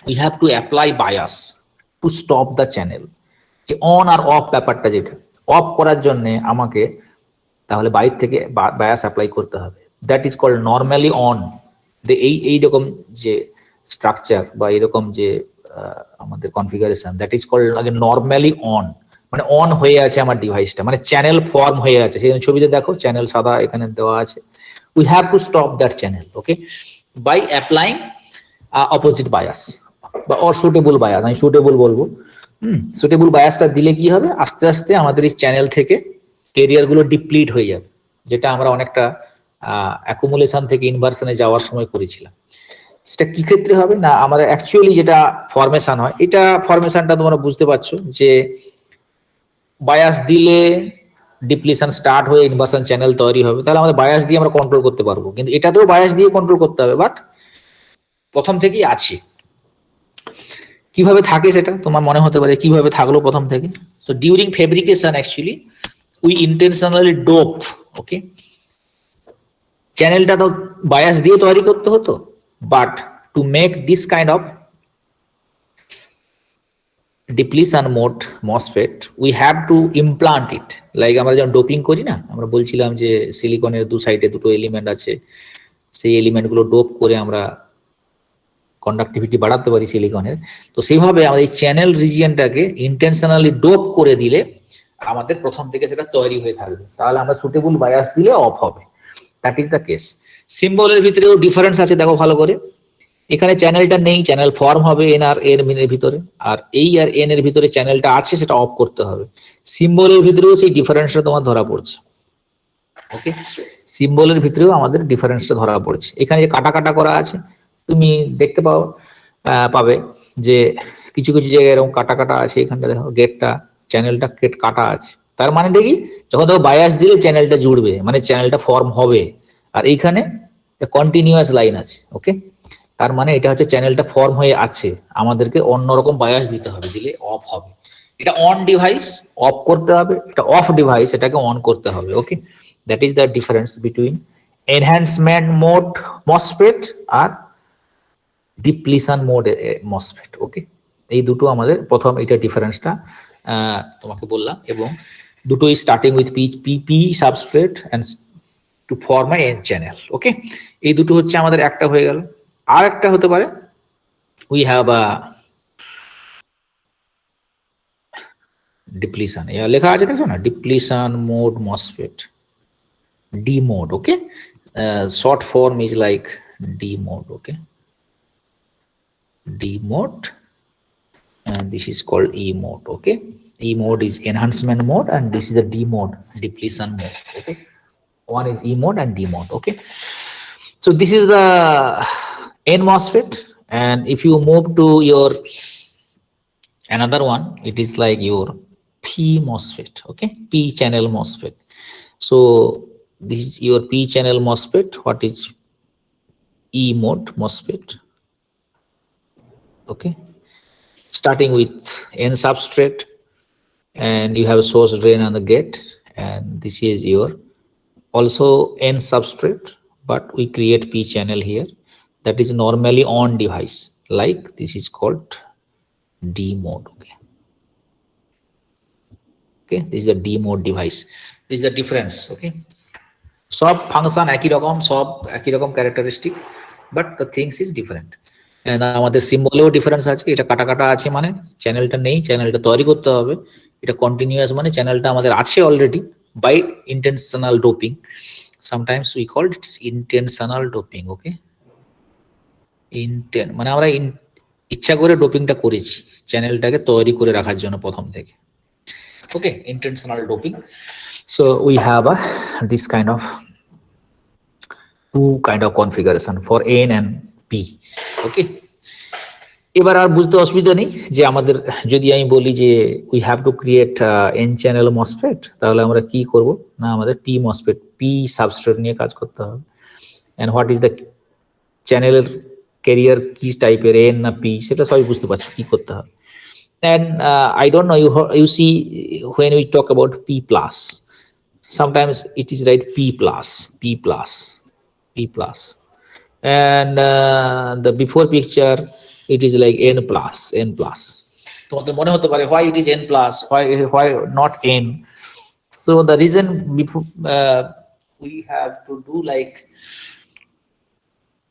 we have to apply bias to stop the channel. যে অন আর অফ ব্যাপারটা, যেটা অফ করার জন্য আমাকে তাহলে বাইরে থেকে বায়াস অ্যাপ্লাই করতে হবে। That is called normally on. এইরকম যে স্ট্রাকচার বা এরকম যে আমাদের কনফিগারেশন, দ্যাট ইজ কল্ড আগে নর্মালি অন, মানে অন হয়ে আছে আমার ডিভাইসটা, মানে চ্যানেল ফর্ম হয়ে আছে। সেই ছবিতে দেখো চ্যানেল সাদা এখানে দেওয়া আছে। We have to stop that channel. Okay, by applying opposite bias বা অর সুটেবল বায়াস, আমি সুটেবল বলবো। সুটেবল বায়াসটা দিলে কি হবে, আস্তে আস্তে আমাদের এই চ্যানেল থেকে কেরিয়ার গুলো ডিপ্লিট হয়ে যাবে, যেটা আমরা অনেকটা অ্যাকুমুলেশন থেকে ইনভার্সনে যাওয়ার সময় করেছিলাম। সেটা কি ক্ষেত্রে হবে না, আমাদের অ্যাকচুয়ালি যেটা ফরমেশন হয়, এটা ফরমেশনটা তোমরা বুঝতে পারছো যে বায়াস দিলে ডিপ্লিশন স্টার্ট হয়ে ইনভার্সন চ্যানেল তৈরি হবে, তাহলে আমাদের বায়াস দিয়ে আমরা কন্ট্রোল করতে পারবো। কিন্তু এটাতেও বায়াস দিয়ে কন্ট্রোল করতে হবে, বাট প্রথম থেকেই আছে। কিভাবে থাকে সেটা তোমার মনে হতে পারে, কিভাবে থাকলো প্রথম থেকে। So during fabrication actually we intentionally dope. Okay, চ্যানেলটা তো বায়াস দিয়ে তৈরি করতে হতো, but to make this kind of depletion mode MOSFET we have to implant it. Like আমরা যখন ডোপিং করি না, আমরা বলছিলাম যে সিলিকনের দু সাইডে দুটো এলিমেন্ট আছে, সেই এলিমেন্ট গুলো ডোপ করে আমরা কন্ডাক্টিভিটি বাড়াতে পারি সিলিকনের। তো সেইভাবে আমাদের এই চ্যানেল রিজিয়নটাকে ইন্টেনশনালি ডোপ করে দিলে আমাদের প্রথম থেকে সেটা তৈরি হয়ে থাকবে, তাহলে আমরা সুটেবল বায়াস দিলে অফ হবে। That is the case. সিম্বলের ভিতরেও ডিফারেন্স আছে, দেখো ভালো করে। এখানে চ্যানেলটা নেই, চ্যানেল ফর্ম হবে এন আর এর মিনের ভিতরে, আর এই আর এন এর ভিতরে চ্যানেলটা আছে, সেটা অফ করতে হবে। সিম্বলের ভিতরেও সেই ডিফারেন্সটা তোমার ধরা পড়ছে। ওকে, সিম্বলের ভিতরেও আমাদের ডিফারেন্সটা ধরা পড়ছে। এখানে যে কাটা কাটা করা আছে তুমি দেখতে পাবে যে কিছু কিছু জায়গায় এরকম কাটা কাটা আছে। এখানটা দেখো গেটটা চ্যানেলটা কাটা আছে, তার মানেটা কি, যখন দেখো বায়াস দিলে চ্যানেলটা জুড়বে, মানে চ্যানেলটা ফর্ম হবে। আর এইখানে কন্টিনিউয়াস লাইন আছে। ওকে, তার মানে এটা হচ্ছে চ্যানেলটা ফর্ম হয়ে আছে, আমাদেরকে অন্যরকম বায়াস দিতে হবে, দিলে অফ হবে। এটা অন ডিভাইস অফ করতে হবে, এটা অফ ডিভাইস এটাকে অন করতে হবে। Okay, that is the difference between enhancement mode MOSFET আর ডিপ্লিশন মোড মসফেট। ওকে, এই দুটো আমাদের প্রথম এটা ডিফারেন্সটা তোমাকে বললাম, এবং দুটোই starting with P substrate and to form a N channel. Okay, এই দুটো হচ্ছে আমাদের একটা হয়ে গেল। আর একটা হতে পারে উই হ্যাভ আ ডিপ্লিশন, লেখা আছে দেখো না, depletion mode MOSFET, D mode. Okay, short form is like D mode. Okay, D mode, and this is called E mode. Okay, E mode is enhancement mode, and this is the D mode, depletion mode. Okay, one is E mode and D mode. Okay, so this is the N MOSFET, and if you move to your another one, it is like your P MOSFET. Okay, P channel MOSFET. So this is your P channel MOSFET. What is E mode MOSFET? Okay, starting with N substrate, and you have a source, drain, and the gate, and this is your also N substrate, but we create P channel here that is normally on device, like this is called D mode. Okay, this is the D mode device. This is the difference. Okay, সব function একই রকম, সব একই রকম characteristic, but the things is different. And আমাদের সিম্বলেও difference আছে। এটা কাটা কাটা আছে মানে চ্যানেলটা নেই, চ্যানেলটা তৈরি করতে হবে। এটা কন্টিনিউয়াস মানে চ্যানেলটা আমাদের আছে already by intentional doping. Sometimes we call it intentional doping. Okay, মানে আমরা ইচ্ছা করে ডোপিংটা করেছি চ্যানেলটাকে তৈরি করে রাখার জন্য প্রথম থেকে। Okay, intentional doping. So we have this kind of two kind of configuration for N and P. Okay, এবার আর বুঝতে অসুবিধা নেই যে আমাদের যদি আমি বলি যে we have to create N channel MOSFET, তাহলে আমরা কি করব না আমাদের P MOSFET P substrate নিয়ে কাজ করতে হবে। and what is the channel carrier কি টাইপের N না P সেটা সবাই বুঝতে পারছো কি করতে হবে। And I don't know, you see when we talk about P plus, sometimes it is right P plus, and the before picture it is like N plus. তোমাদের মনে হতে পারে why it is N plus, why not N? So the reason before we have to do like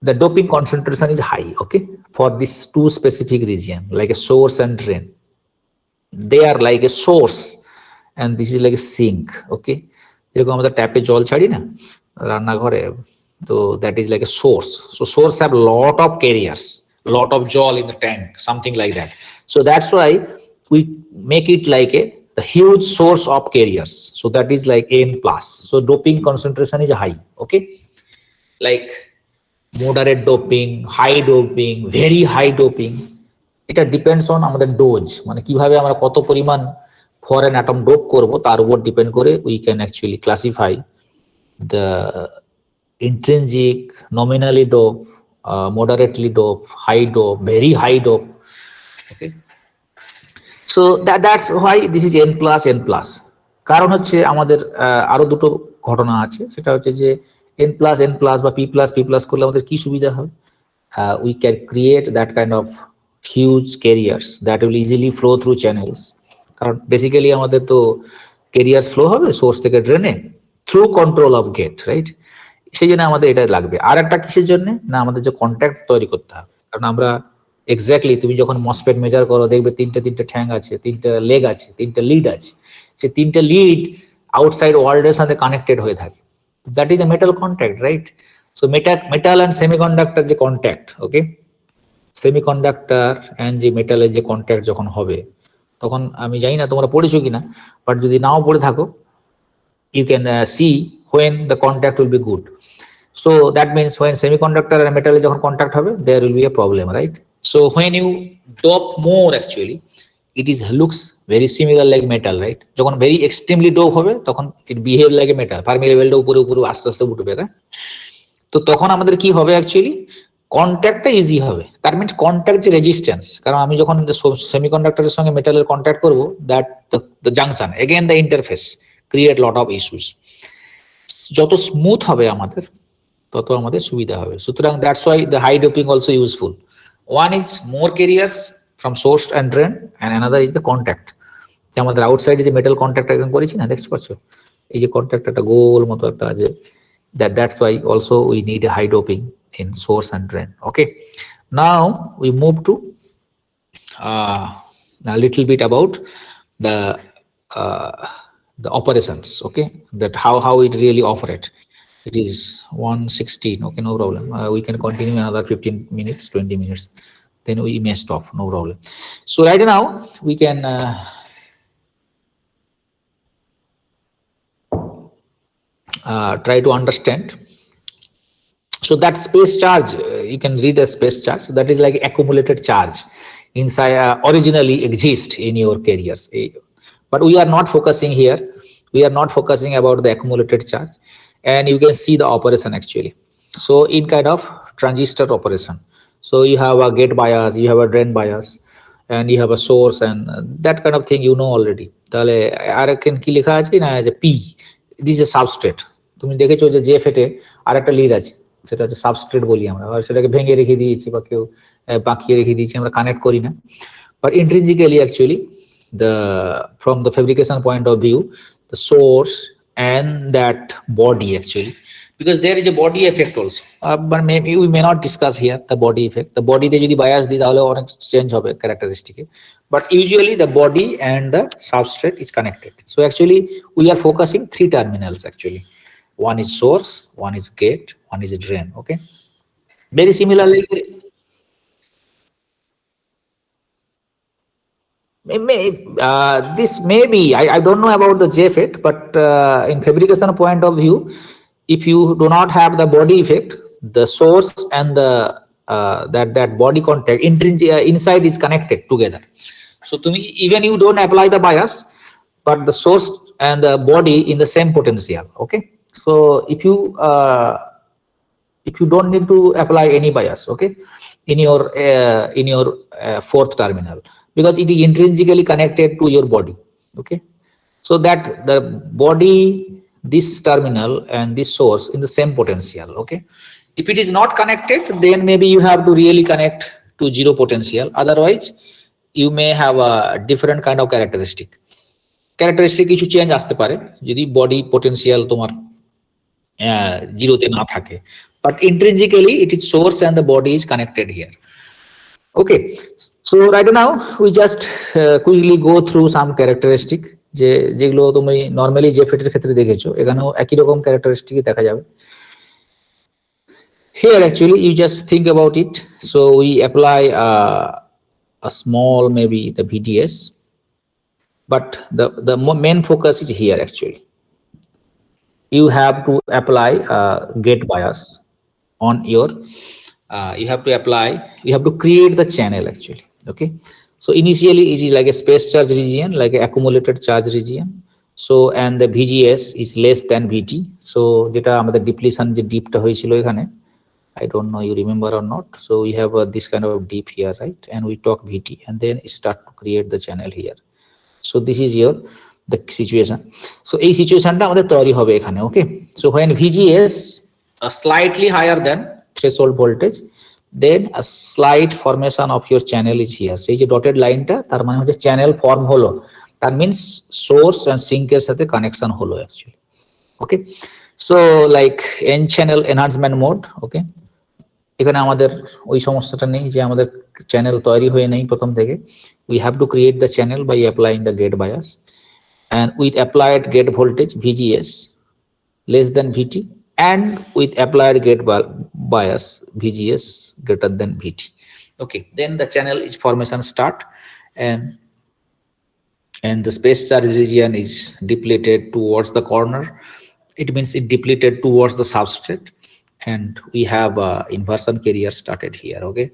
the doping concentration is high, okay, for this two specific region like a source and drain. They are like a source and this is like a sink. Okay, এরকম আমরা ট্যাপে জল ছাড়ি না রান্নাঘরে, তো that is like a source. So source have lot of carriers, lot of jol in the tank, something like that. So that's why we make it like the huge source of carriers. So that is like N plus. So doping concentration is high. Okay, like moderate doping, high doping, very high doping. এটা depends on আমাদের dose, মানে কিভাবে আমরা কত পরিমাণ foreign atom dope করব তার উপর ডিপেন্ড করে we can actually classify the intrinsic, nominally dope, moderately dope, high dope, very high dope. Okay, so that's why this is N plus. কারণ হচ্ছে আমাদের আরো দুটো ঘটনা আছে, সেটা হচ্ছে যে N plus বা P plus করলে আমাদের কি সুবিধা হবে, we can create that kind of huge carriers that will easily flow through channels. কারণ বেসিক্যালি আমাদের তো carriers flow হবে সোর্স থেকে ড্রেনে through control of gate, right? সেই জন্য আমাদের এটা লাগবে। আর একটা কিসের জন্য না, আমাদের যে কন্ট্যাক্ট তৈরি করতে হবে। কারণ আমরা এক্স্যাক্টলি তুমি যখন মসফেট মেজার করো দেখবে তিনটে ঠ্যাং আছে, তিনটা লেগ আছে, তিনটা লিড আছে, সে তিনটা লিড আউটসাইড ওয়ার্ল্ডের সাথে কানেক্টেড হয়ে থাকে। That is a metal contact, right? So metal and semiconductor যে কন্ট্যাক্ট, ওকে, সেমিকন্ডাক্টর অ্যান্ড যে মেটালের যে কন্ট্যাক্ট যখন হবে তখন আমি জানি না তোমরা পড়েছো কিনা, বাট যদি নাও পড়ে থাকো you can see when the contact will be good. So that means when semiconductor and metal যখন contact হবে there will be a problem, right? So when you dope more actually it is looks very similar like metal, right? যখন very extremely dope হবে তখন it behave like a metal, Fermi লেভেলটা উপরে আস্তে আস্তে উঠবে, তাই? তো তখন আমাদের কি হবে অ্যাকচুয়ালি কন্ট্যাক্টটা ইজি হবে। তার মিনস কন্ট্যাক্ট যে রেজিস্ট্যান্স, কারণ আমি যখন সেমিকন্ডাক্টরের সঙ্গে মেটালের কন্ট্যাক্ট করব that the junction again the interface create lot of issues. যত স্মুথ হবে আমাদের তত আমাদের সুবিধা হবে। সুতরাং that's why the high doping also useful. One is more carriers from source and drain and another is the contact. যে আমাদের আউটসাইডে যে মেটাল কন্ট্যাক্ট একদম করেছি না, দেখতে পাচ্ছ এই যে কন্ট্যাক্ট একটা গোল মতো একটা আছে, that's why also we need a high doping in source and drain. Okay, now we move to a little bit about the operations, okay, that how it really operate. It is 1:16, okay, no problem. We can continue another 15 minutes, 20 minutes, then we may stop, no problem. So right now we can try to understand. So that space charge, you can read a space charge, that is like accumulated charge inside originally exist in your carriers, but we are not focusing here. We are not focusing about the accumulated charge, and you can see the operation actually. So in kind of transistor operation, so you have a gate bias, you have a drain bias, and you have a source and that kind of thing you know already. তাহলে আর কি লেখা আছে না, যে P, this is a substrate. তুমি দেখেছো যে JFET এ আরেকটা লিড আছে, সেটা হচ্ছে সাবস্ট্রেট বলি আমরা, আর সেটাকে ভেঙে রেখে দিয়েছি বা কেউ বাঁকিয়ে রেখে দিয়েছি, আমরা কানেক্ট করি না। But intrinsically, actually, from the fabrication point of view, the source and that body actually, because there is a body effect also. But maybe we may not discuss here the body effect. The body they যদি bias দিই তাহলে অনেক change হবে characteristic. But usually the body and the substrate is connected. So actually we are focusing 3 terminals actually. One is source, one is gate, one is drain. Okay. Very similarly. This may be, I don't know about the JFET, but in fabrication point of view, if you do not have the body effect, the source and the that body contact inside is connected together. So to me, even you don't apply the bias, but the source and the body in the same potential. Okay, so if you don't need to apply any bias, okay, in your fourth terminal, because it is intrinsically connected to your body. Okay, so that the body, this terminal and this source in the same potential. Okay, if it is not connected, then maybe you have to really connect to 0 potential, otherwise you may have a different kind of characteristic কিছু change আসতে পারে যদি body potential তোমার 0 তে না থাকে, but intrinsically it is source and the body is connected here. Okay, so right now we just quickly go through some characteristic যেগুলো তুমি নরমালি JFET এর ক্ষেত্রে দেখেছো, এখানেও একই রকম ক্যারেক্টারিস্টিক দেখা যাবে। Here actually you just think about it. So we apply a small maybe the VDS, but the main focus is here actually. You have to apply gate bias on your you have to create the channel actually. Okay, so initially it is like a space charge region, like an accumulated charge region. So and the VGS is less than VT. So যেটা আমাদের depletion যে dipটা হয়েছিল এখানে, I don't know you remember or not. So we have this kind of dip here, right? And we talk VT and then start to create the channel here. So this is the situation. So এই সিচুয়েশনটা আমাদের তৈরি হবে এখানে। Okay, so when VGS slightly higher than threshold voltage, then a slight formation of your channel is here. So এই যে dotted লাইনটা তার মানে হচ্ছে চ্যানেল ফর্ম হলো, that means source and sink এর সাথে কানেকশন হলো actually. Okay, so like n channel enhancement mode. Okay, এখানে আমাদের ওই সমস্যাটা নেই যে আমাদের চ্যানেল তৈরি হয়ে নেই প্রথম থেকে। We have to create the channel by applying the gate bias, and with applied gate voltage VGS less than VT, and with applied gate bias VGS greater than VT. Okay, then the channel is formation start, and the space charge region is depleted towards the corner. It means it depleted towards the substrate, and we have inversion carrier started here. Okay,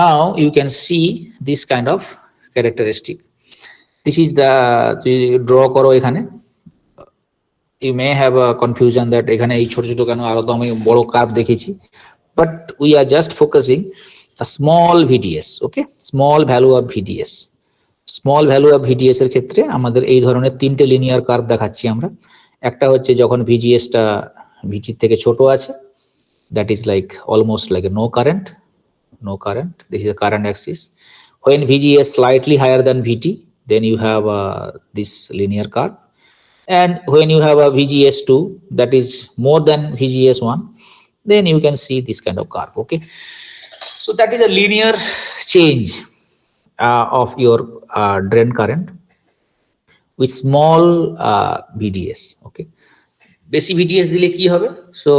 now you can see this kind of characteristic. This is the draw করো এখানে। You may have a confusion that এখানে এই ছোট ছোট কেন, আরো তো আমি বড় কার্ভ দেখেছি, but we are just focusing a small VDS. Okay, small value of VDS. Small value of VDS এর ক্ষেত্রে আমাদের এই ধরনের 3টে লিনিয়ার কার্ভ দেখাচ্ছি আমরা। একটা হচ্ছে যখন VGS টা VT থেকে ছোট আছে, that is like almost like a no current. This is the current axis. When VGS slightly higher than VT, then you have this linear curve. And when you have a VGS2 that is more than VGS1, then you can see this kind of curve. Okay, so that is a linear change of your drain current with small VDS. Okay, বেশি VDS দিলে কি হবে? So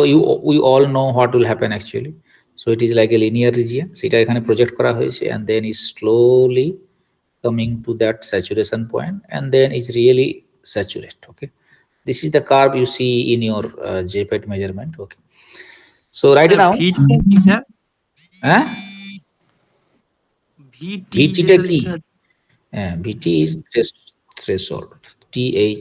we all know what will happen actually. So it is like a linear region, সেটা এখানে project করা হয়েছে, and then is slowly coming to that saturation point, and then it's really saturate. Okay, this is the curve you see in your JFET measurement. Okay, so right now VT টা কি? VT is threshold, THRES,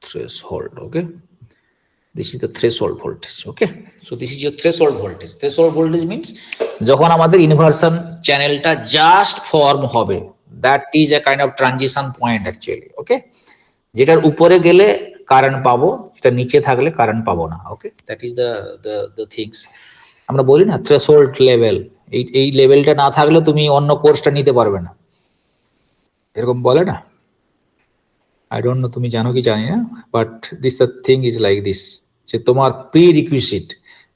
threshold. Okay, This is the threshold voltage. Okay, so this is your threshold voltage. Threshold voltage means যখন আমাদের inversion চ্যানেলটা just form হবে, that is a kind of transition point actually. Okay, যেটার উপরে গেলে current পাবো, যেটা নিচে থাকলে কারেন্ট পাবো না। ওকে, দ্যাট ইজ দ্য থিংস। আমরা বলি না থ্রেশহোল্ড লেভেল, এই লেভেলটা না থাকলে তুমি অন্য কোর্সটা নিতে পারবে না, এরকম বলে না। আই ডোন্ট নো তুমি জানো কি জানি না, but this the thing is like this, যে তোমার প্রি রিকুইজিট,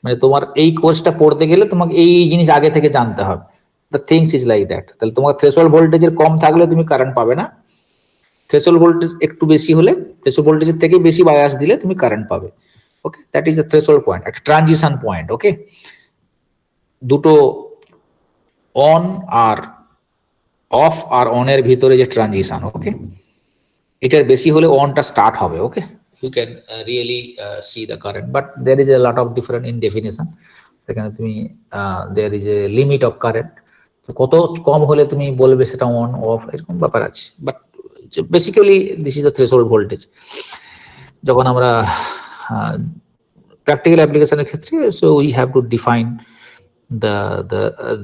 মানে তোমার এই কোর্সটা পড়তে গেলে তোমাকে এই জিনিস আগে থেকে জানতে হবে। The things is like that. তাহলে তোমার থ্রেশহোল্ড ভোল্টেজের কম থাকলে তুমি কারেন্ট পাবে না, থ্রেশহোল্ড ভোল্টেজ একটু বেশি হলে, থ্রেশহোল্ড ভোল্টেজের থেকে বেশি বায়াস দিলে তুমি কারেন্ট পাবে। Okay, that is the threshold point, একটা ট্রানজিশন পয়েন্ট। ওকে, দুটো অন আর অফ আর অন এর ভিতরে যে ট্রানজিশন, ওকে, এটার বেশি হলে অনটা স্টার্ট হবে। ওকে, you can really see the current, but there is a lot of different in definition. সেখানে তুমি there is a limit of current, তো কত কম হলে তুমি বলবে সেটা অন অফ, এরকম ব্যাপার আছে। But basically this is the threshold voltage. যখন আমরা প্র্যাকটিক্যাল অ্যাপ্লিকেশনের ক্ষেত্রে, so we have to define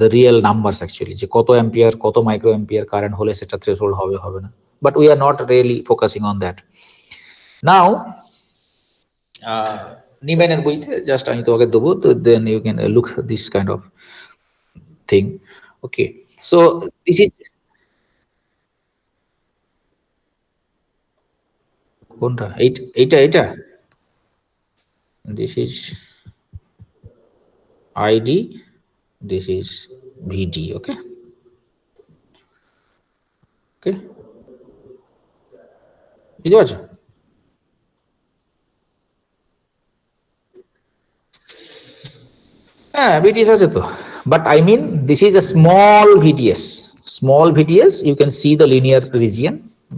the real numbers actually, যে কত অ্যাম্পিয়ার কত মাইক্রো অ্যাম্পিয়ার কারেন্ট হলে সেটা থ্রেশহোল্ড হবে হবে না, but we are not really focusing on that now. নিবেনের বইতে জাস্ট আমি তোমাকে দেবো, তো then you can look this kind of thing. Okay, so this is কোনটা, এইটা this is ID, this is VD. Okay, okay, বুঝতে পারছো? হ্যাঁ, VDS আছে তো, but I mean this is a small VDS. Small VDS, you can see the linear region,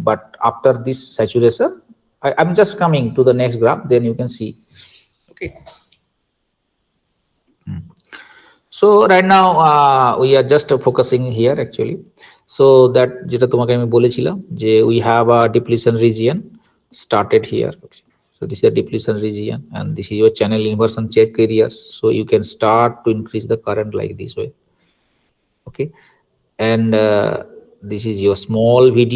but after this saturation, I'm just coming to the next graph, then you can see. Okay. So right now we are just focusing here actually, so that যেটা তোমাকে আমি বলেছিলাম যে we have a depletion region started here. So this is a depletion region and this is your channel inversion check areas, so you can start to increase the current like this way. Okay, and this is your small VD.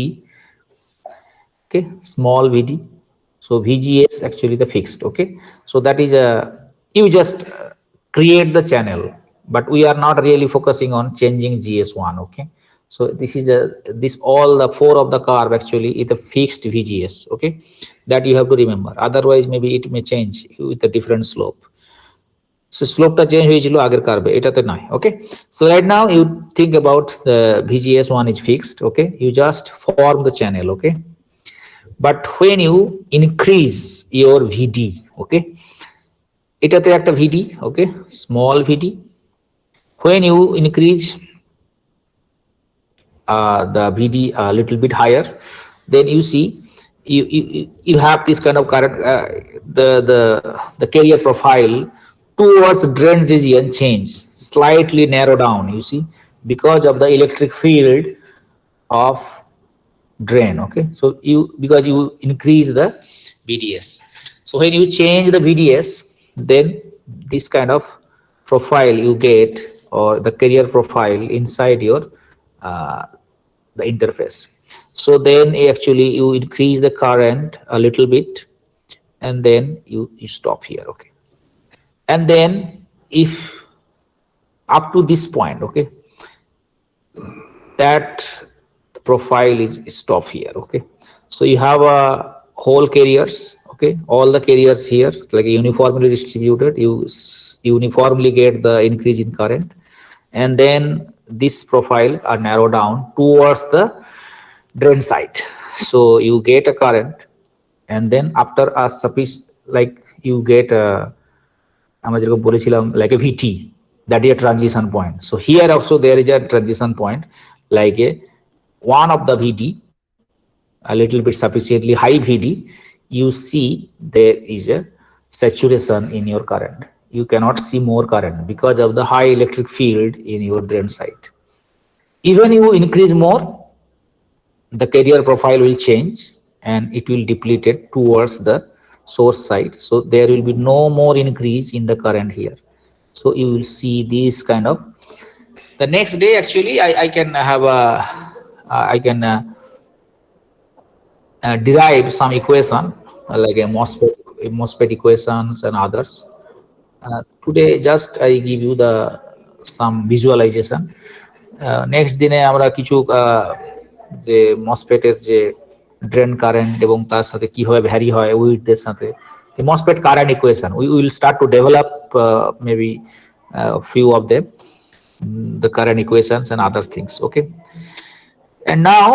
Okay, small VD, so VGS actually the fixed. Okay, so that is you just create the channel, but we are not really focusing on changing GS1. Okay, so this is this all the four of the curve actually is a fixed VGS. Okay, that you have to remember, otherwise maybe it may change with a different slope. So slope ta change হয়েছিল আগের কার্ভে, এটাতে নয়। Okay, so right now you think about the VGS1 is fixed. Okay, you just form the channel. Okay, but when you increase your VD, okay, এটাতে একটা VD, okay, small VD, when you increase the VD a little bit higher, then you see you have this kind of current, the carrier profile towards drain region change, slightly narrow down, you see, because of the electric field of drain. Okay, so because you increase the VDS, so when you change the VDS, then this kind of profile you get, or the carrier profile inside your the interface. So then actually you increase the current a little bit and then you stop here. Okay, and then if up to this point, okay, that profile is stop here. Okay, so you have a whole carriers. Okay, all the carriers here like uniformly distributed, you uniformly get the increase in current, and then this profile are narrowed down towards the drain side, so you get a current, and then after a sufficient, like you get a আমরা যেরকম বলেছিলাম like a VT, that is a transition point. So here also there is a transition point, like a one of the VD, a little bit sufficiently high VD, you see there is a saturation in your current. You cannot see more current because of the high electric field in your drain side. Even you increase more, the carrier profile will change and it will deplete it towards the source side. So there will be no more increase in the current here. So you will see this kind of. The next day, actually, I can have a, I can derive some equation like a MOSFET equations and others. Today, just I give you the some visualization. Next দিনে আমরা কিছু যে MOSFET এর যে drain current এবং তার সাথে কিভাবে ভ্যারি হয় উইথ এর সাথে MOSFET current equation we will start to develop maybe few of them, the current equations and other things. Okay, and now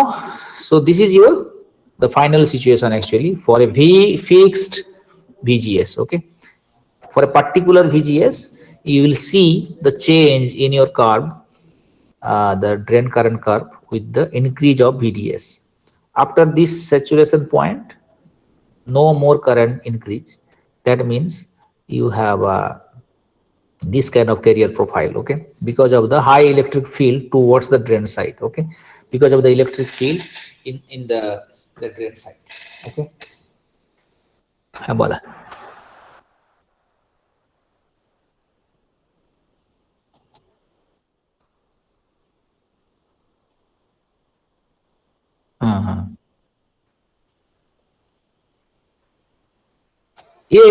so this is your the final situation actually for a fixed VGS. Okay, for a particular VGS you will see the change in your curve, the drain current curve with the increase of VDS. After this saturation point, no more current increase. That means you have this kind of carrier profile. Okay, because of the high electric field towards the drain side. Okay, because of the electric field in the drain side. Okay, bola.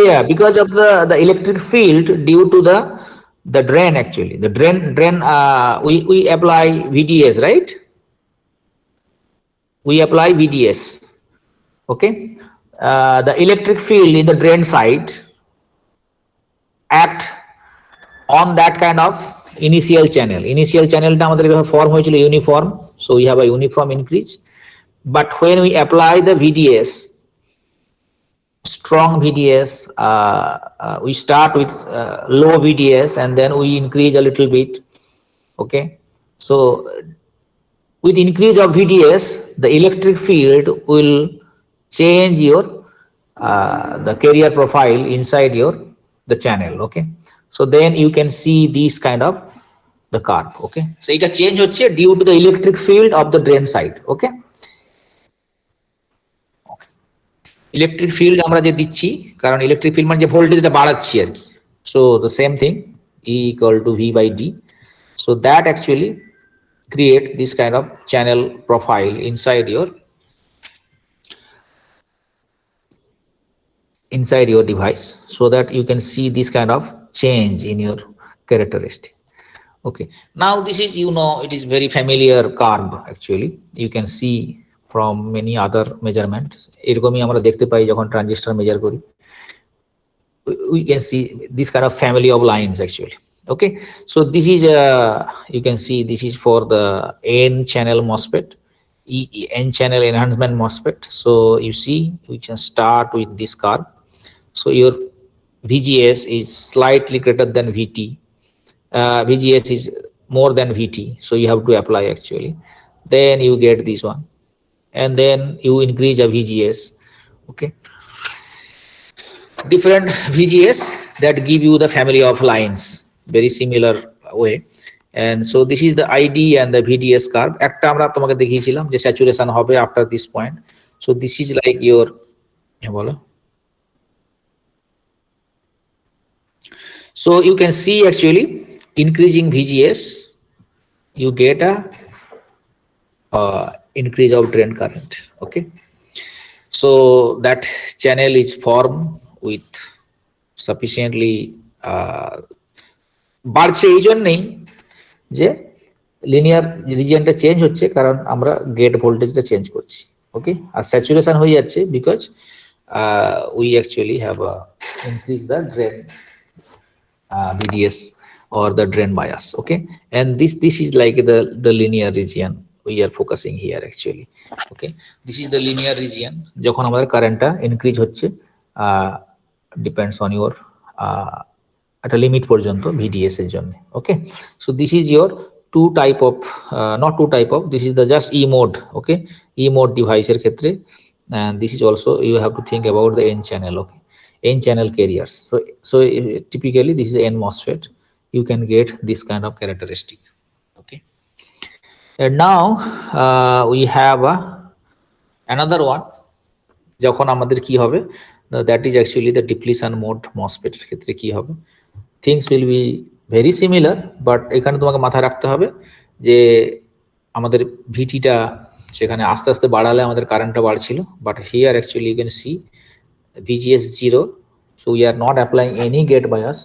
Yeah, because of the electric field due to the drain actually. The drain we apply VDS, right? We apply VDS. Okay, the electric field in the drain side act on that kind of initial channel. Initial channel ta amader form hoyechilo uniform, so we have a uniform increase. But when we apply the VDS, strong VDS, we start with low VDS and then we increase a little bit. Okay, so with increase of VDS, the electric field will change your the carrier profile inside the channel. Okay, so then you can see these kind of the curve. Okay, so it change hocche due to the electric field of the drain side. Okay, electric field আমরা যে দিচ্ছি কারণ electric field মানে যে ভোল্টেজটা বাড়াচ্ছি আর কি, so the same thing E equal to V/D, so that actually create this kind of channel profile inside your device, so that you can see this kind of change in your characteristic. Okay, now this is, you know, it is very familiar curve actually, you can see from many other measurements. এরকমই আমরা দেখতে পাই যখন transistor measure করি, we can see this kind of family of lines actually. Okay, so this is you can see this is for the n channel MOSFET, n channel enhancement MOSFET. So you see we can start with this curve. So your VGS is slightly greater than VT, VGS is more than VT, so you have to apply actually, then you get this one, and then you increase a VGS. Okay, different VGS that give you the family of lines, very similar way. And so this is the ID and the VDS curve. একটা আমরা তোমাকে দেখিয়েছিলাম যে saturation হবে after this point. So this is like your বলো, so you can see actually increasing VGS you get a increase of drain current. Okay, so that channel is formed with sufficiently বাড়ছে এই জন্যই যে linear রিজিয়নটা change হচ্ছে কারণ আমরা gate ভোল্টেজটা change করছি। ওকে, আর স্যাচুরেশন হয়ে যাচ্ছে because we actually have increased the drain VDS or the drain bias. Okay, and this is like the linear region we are focusing here actually. Okay, this is the linear region যখন আমাদের কারেন্টটা increase হচ্ছে depends on your at a limit পর্যন্ত VDS এর জন্য। Okay, so this is your two type of not two type of, this is the just E mode. Okay, E mode device এর ক্ষেত্রে, and this is also you have to think about the n channel. Okay, n channel carriers, so typically this is n MOSFET, you can get this kind of characteristic. Okay, and now we have another one, যখন আমাদের কি হবে that is actually the depletion mode MOSFET এর ক্ষেত্রে কি হবে, things will be very similar, but এখানে তোমাকে মাথায় রাখতে হবে যে আমাদের ভিটিটা সেখানে আস্তে আস্তে বাড়ালে আমাদের কারেন্টটা বাড়ছিল, but here actually you can see VGS 0, so we are not applying any gate bias,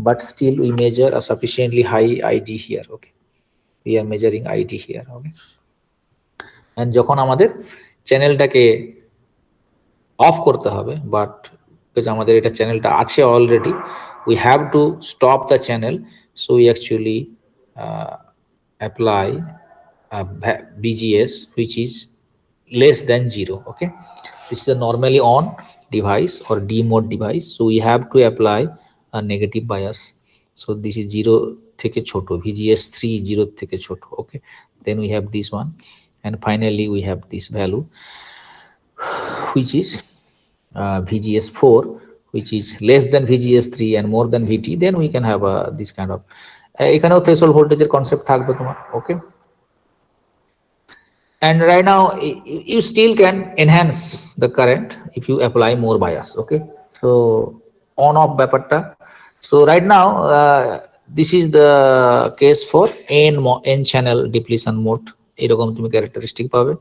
but still we measure a sufficiently high ID here. Okay, we are measuring ID here. Okay, and যখন আমাদের চ্যানেলটাকে of করতে হবে, but আমাদের এটা চ্যানেলটা আছে already, we have to stop the channel, so we actually apply BGS which is less than 0. Okay, this is a normally on device or D mode device, so we have to apply a negative bias, so this is 0 থেকে ছোট, VGS 3 0 থেকে ছোট. Okay, then we have this one, and finally we have this value which is VGS 4, which is less than VGS 3 and more than VT. Then we can have this kind of এখানেও threshold voltage এর concept থাকবে তোমার. Okay, and right now you still can enhance the current if you apply more bias. Okay, so on off ব্যাপারটা. So right now this is the case for n channel depletion mode, এরকম তুমি characteristic পাবে,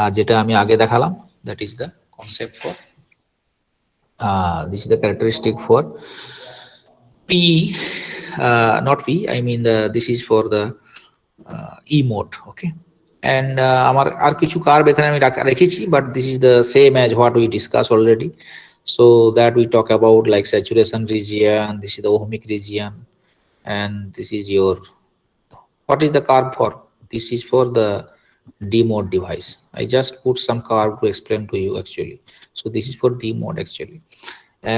আর যেটা আমি আগে দেখালাম that is the concept for this is the characteristic for P, not P, I mean this is for the E mode. Okay, and আমার আর কিছু curve এখানে আমি রেখেছি, but this is the same as what we discussed already, so that we talk about like saturation region, this is the ohmic region, and this is your, what is the curve for, this is for the D mode device. I just put some curve to explain to you actually, so this is for D mode actually,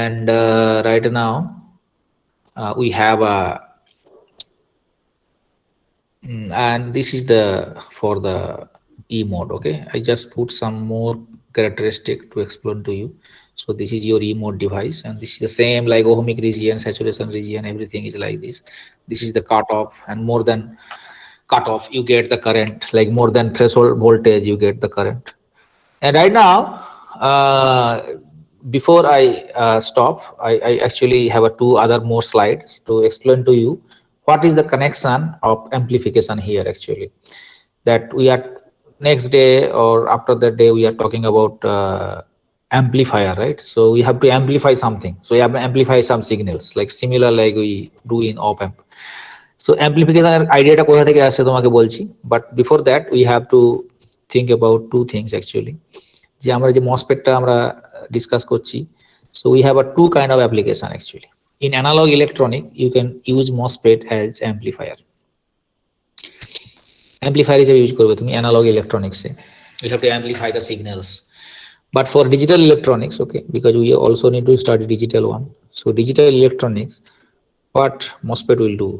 and right now we have a and this is the for the E mode. Okay, I just put some more characteristic to explain to you, so this is your E mode device, and this is the same like ohmic region, saturation region, everything is like this. This is the cutoff, and more than cutoff you get the current, like more than threshold voltage you get the current. And right now before I stop, I actually have two other more slides to explain to you what is the connection of amplification here actually, that we are next day or after that day we are talking about amplifier, right? So we have to amplify something, so we have to amplify some signals like similar like we do in op amp. So amplification আইডিয়াটা কোথা থেকে আসছে তোমাকে বলছি, but before that we have to think about two things actually, যে আমরা যে MOSFET-টা আমরা ডিসকাস করছি, so we have a two kind of application actually. In analog electronic you can use MOSFET as amplifier হিসেবে ইউজ করবে তুমি analog electronics A, you have to amplify the signals. But for digital electronics, okay, because we also need to study digital one, so digital electronics what MOSFET will do,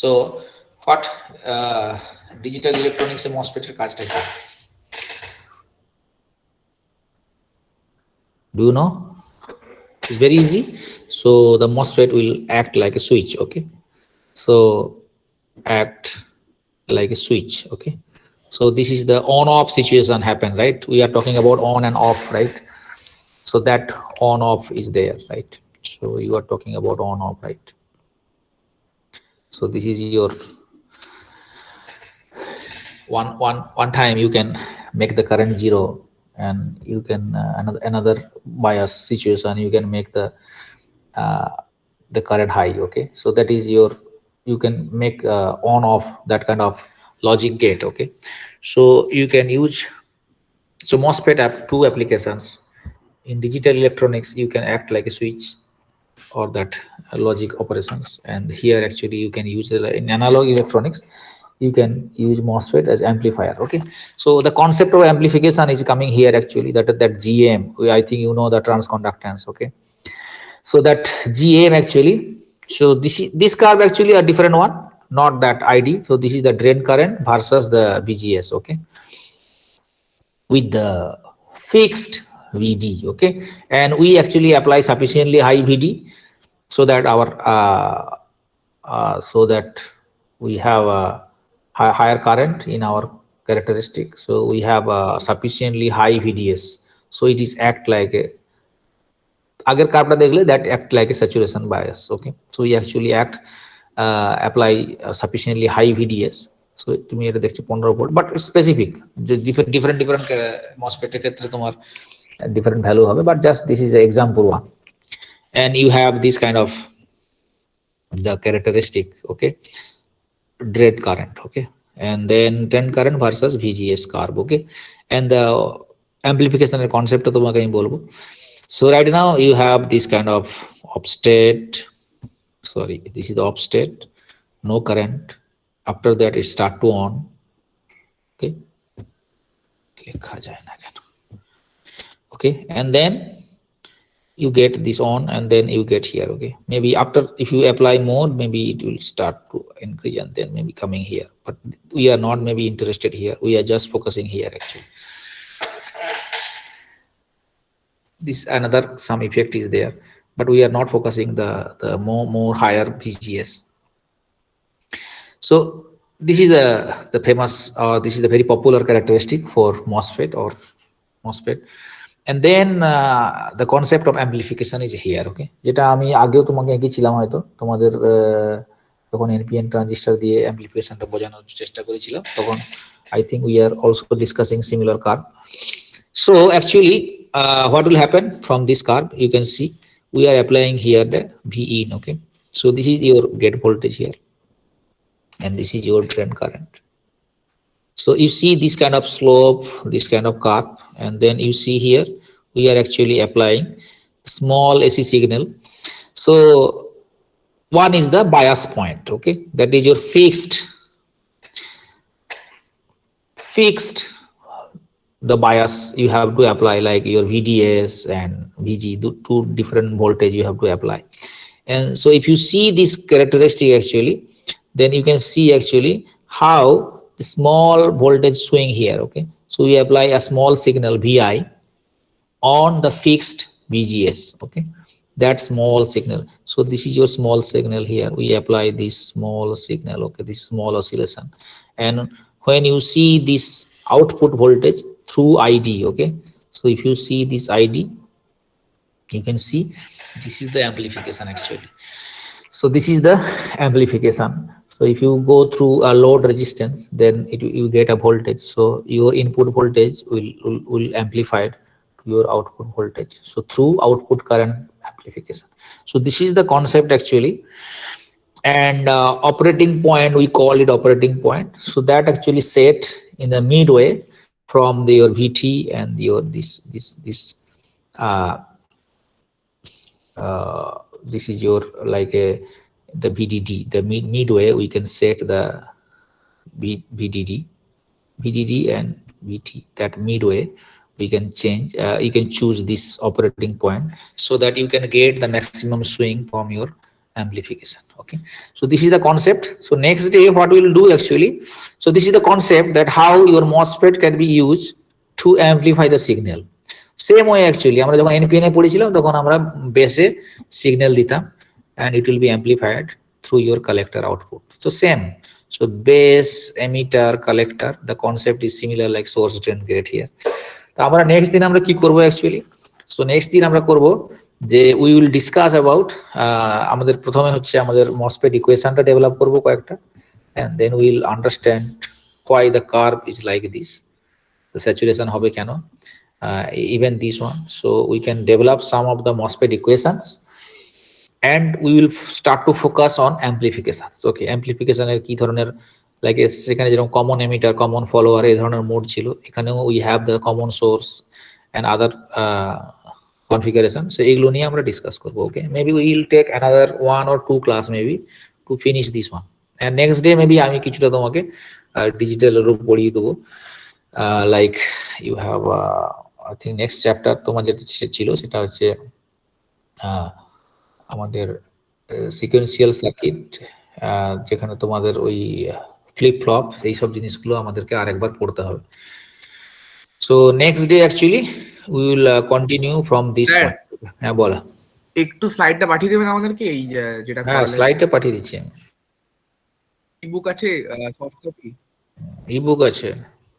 so what digital electronics A MOSFET এর কাজটা কি, do you know? It's very easy. So the MOSFET will act like a switch. Okay, so act like a switch. Okay, so this is the on off situation happen, right? We are talking about on and off, right? So that on off is there, right? So you are talking about on off, right? So this is your one time you can make the current 0, and you can another bias situation you can make the current high. Okay, so that is your, you can make on off that kind of logic gate. Okay, so you can use, so MOSFET have two applications. In digital electronics you can act like a switch or that logic operations, and here actually you can use in analog electronics you can use MOSFET as amplifier. Okay, so the concept of amplification is coming here actually, that GM, I think you know the transconductance. Okay, so that GM actually, so this curve actually a different one, not that ID. So this is the drain current versus the VGS. Okay, with the fixed VD. Okay, and we actually apply sufficiently high VD so that our so that we have a higher current in our characteristic. So we have a sufficiently high VDS. So it is act like a agar karta dekhle that act like a saturation bias. Okay, so we actually apply sufficiently high VDS. So তুমি এটা দেখছি 15 volt, but it's specific. different MOSFET এর ক্ষেত্রে তোমার different value হবে, but just this is an example one. And you have this kind of the characteristic, okay, drain current, okay, and then drain current versus VGS curve, okay, and the amplification concept তোমাকে আমি বলবো. So right now you have this kind of upstate, sorry, this is the upstate, no current. After that it start to on, okay, okay, and then you get this on, and then you get here, okay, maybe after if you apply more, maybe it will start to increase and then maybe coming here, but we are not maybe interested here, we are just focusing here actually. This another some effect is there, but we are not focusing the more higher VGS. So this is the famous this is the very popular characteristic for MOSFET or MOSFET. And then the concept of amplification is here, okay, যেটা আমি আগেও তোমাকে এঁকেছিলাম হয়তো তোমাদের যখন NPN transistor দিয়ে অ্যাম্পলিফিকেশনটা বোঝানোর চেষ্টা করেছিলাম তখন I think we are also discussing similar curve. So actually what will happen from this curve, you can see we are applying here the Vin, okay, so this is your gate voltage here and this is your drain current. So you see this kind of slope, this kind of curve, and then you see here we are actually applying small AC signal. So one is the bias point, okay, that is your fixed the bias you have to apply, like your VDS and VG, two different voltage you have to apply. And so if you see this characteristic actually, then you can see actually how the small voltage swing here, okay, so we apply a small signal VI on the fixed VGS, okay, that small signal. So this is your small signal here, we apply this small signal, okay, this small oscillation, and when you see this output voltage through ID, okay, so if you see this ID, you can see this is the amplification actually. So this is the amplification. So if you go through a load resistance, then you get a voltage. So your input voltage will amplify to your output voltage. So through output current amplification. So this is the concept actually. And operating point, we call it operating point. So that actually set in the midway from your VT and your this is your like the VDD, the midway we can set the VDD and VT, that midway we can change, you can choose this operating point so that you can get the maximum swing from your amplification, okay. So this is the concept. So next day what we will do actually, so this is the concept that how your MOSFET can be used to amplify the signal. Same way actually আমরা যখন NPN এ পড়েছিলাম তখন আমরা বেসে signal দিতাম and it will be amplified through your collector output. So same, so base, emitter, collector, the concept is similar like source, drain, gate here. তো আমরা next দিন আমরা কি করব অ্যাকচুয়ালি, সো নেক্সট দিন আমরা করব যে উই উইল ডিসকাস অ্যাবাউট আমাদের প্রথমে হচ্ছে আমাদের মসফেট ইকুয়েশনটা ডেভেলপ করব কয়েকটা, and then we will understand why the curve is like this, the saturation হবে কেন, even this one. So we can develop some of the MOSFET equations and we will start to focus on amplifications, okay. amplification এর কি ধরনের, like সেখানে যেরকম common emitter, common follower এই ধরনের mode ছিল, এখানেও we have the common source and other configuration. So এগুলো নিয়ে আমরা ডিসকাস করব, okay. Maybe we will take another 1 or 2 class maybe to finish this one, and next day maybe আমি কিছুটা তোমাকে ডিজিটাল রূপ পড়িয়ে দেবো, like you have I think next chapter তোমার যেটা ছিল সেটা হচ্ছে আমাদের সিকোয়েন্সিয়াল সার্কিট, যেখানে তোমাদের ওই ফ্লিপ ফ্লপ এই সব জিনিসগুলো আমাদেরকে আরেকবার পড়তে হবে। So next day actually we will continue from this point. হ্যাঁ বলো, একটু স্লাইডটা পাঠিয়ে দেবেন আমাদেরকে, এই যেটা হ্যাঁ স্লাইডটা পাঠিয়ে দিচ্ছি আমি। ইবুক আছে, সফট কপি ইবুক আছে,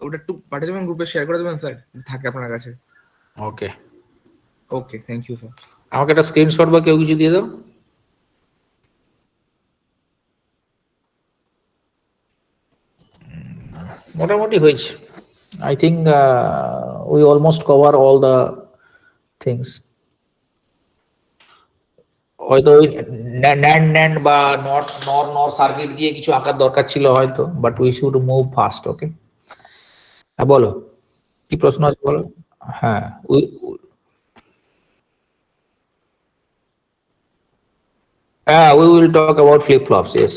ওটা একটু পাঠিয়ে দেবেন, গ্রুপে শেয়ার করে দেবেন স্যার, থাকে আপনার কাছে। ওকে, ওকে, থ্যাংক ইউ স্যার। আমাকে একটা স্ক্রিনশট বা কেউ কিছু দিয়ে দাও। মোটামুটি হয়েছে। I think we almost cover all the things. হয়তো ওই NAND বা নর সার্কিট দিয়ে কিছু আঁকার দরকার ছিল হয়তো, but we should move fast. Okay, হ্যাঁ বলো, কি প্রশ্ন আছে বলো। হ্যাঁ, we will talk about flip flops. Yes.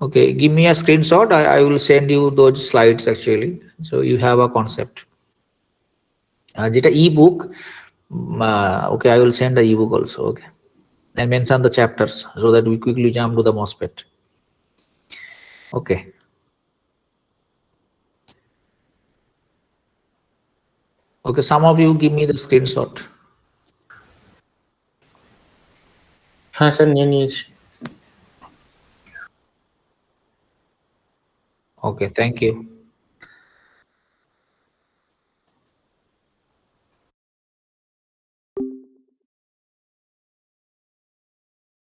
Okay, give me a screenshot. I will send you those slides actually, so you have a concept. যেটা ebook, okay, I will send the ebook also. Okay, and mention the chapters so that we quickly jump to the MOSFET. Okay. Okay, some of you give me the screenshot. হ্যাঁ sir, নিয়ে নিয়েছি। Okay, thank you.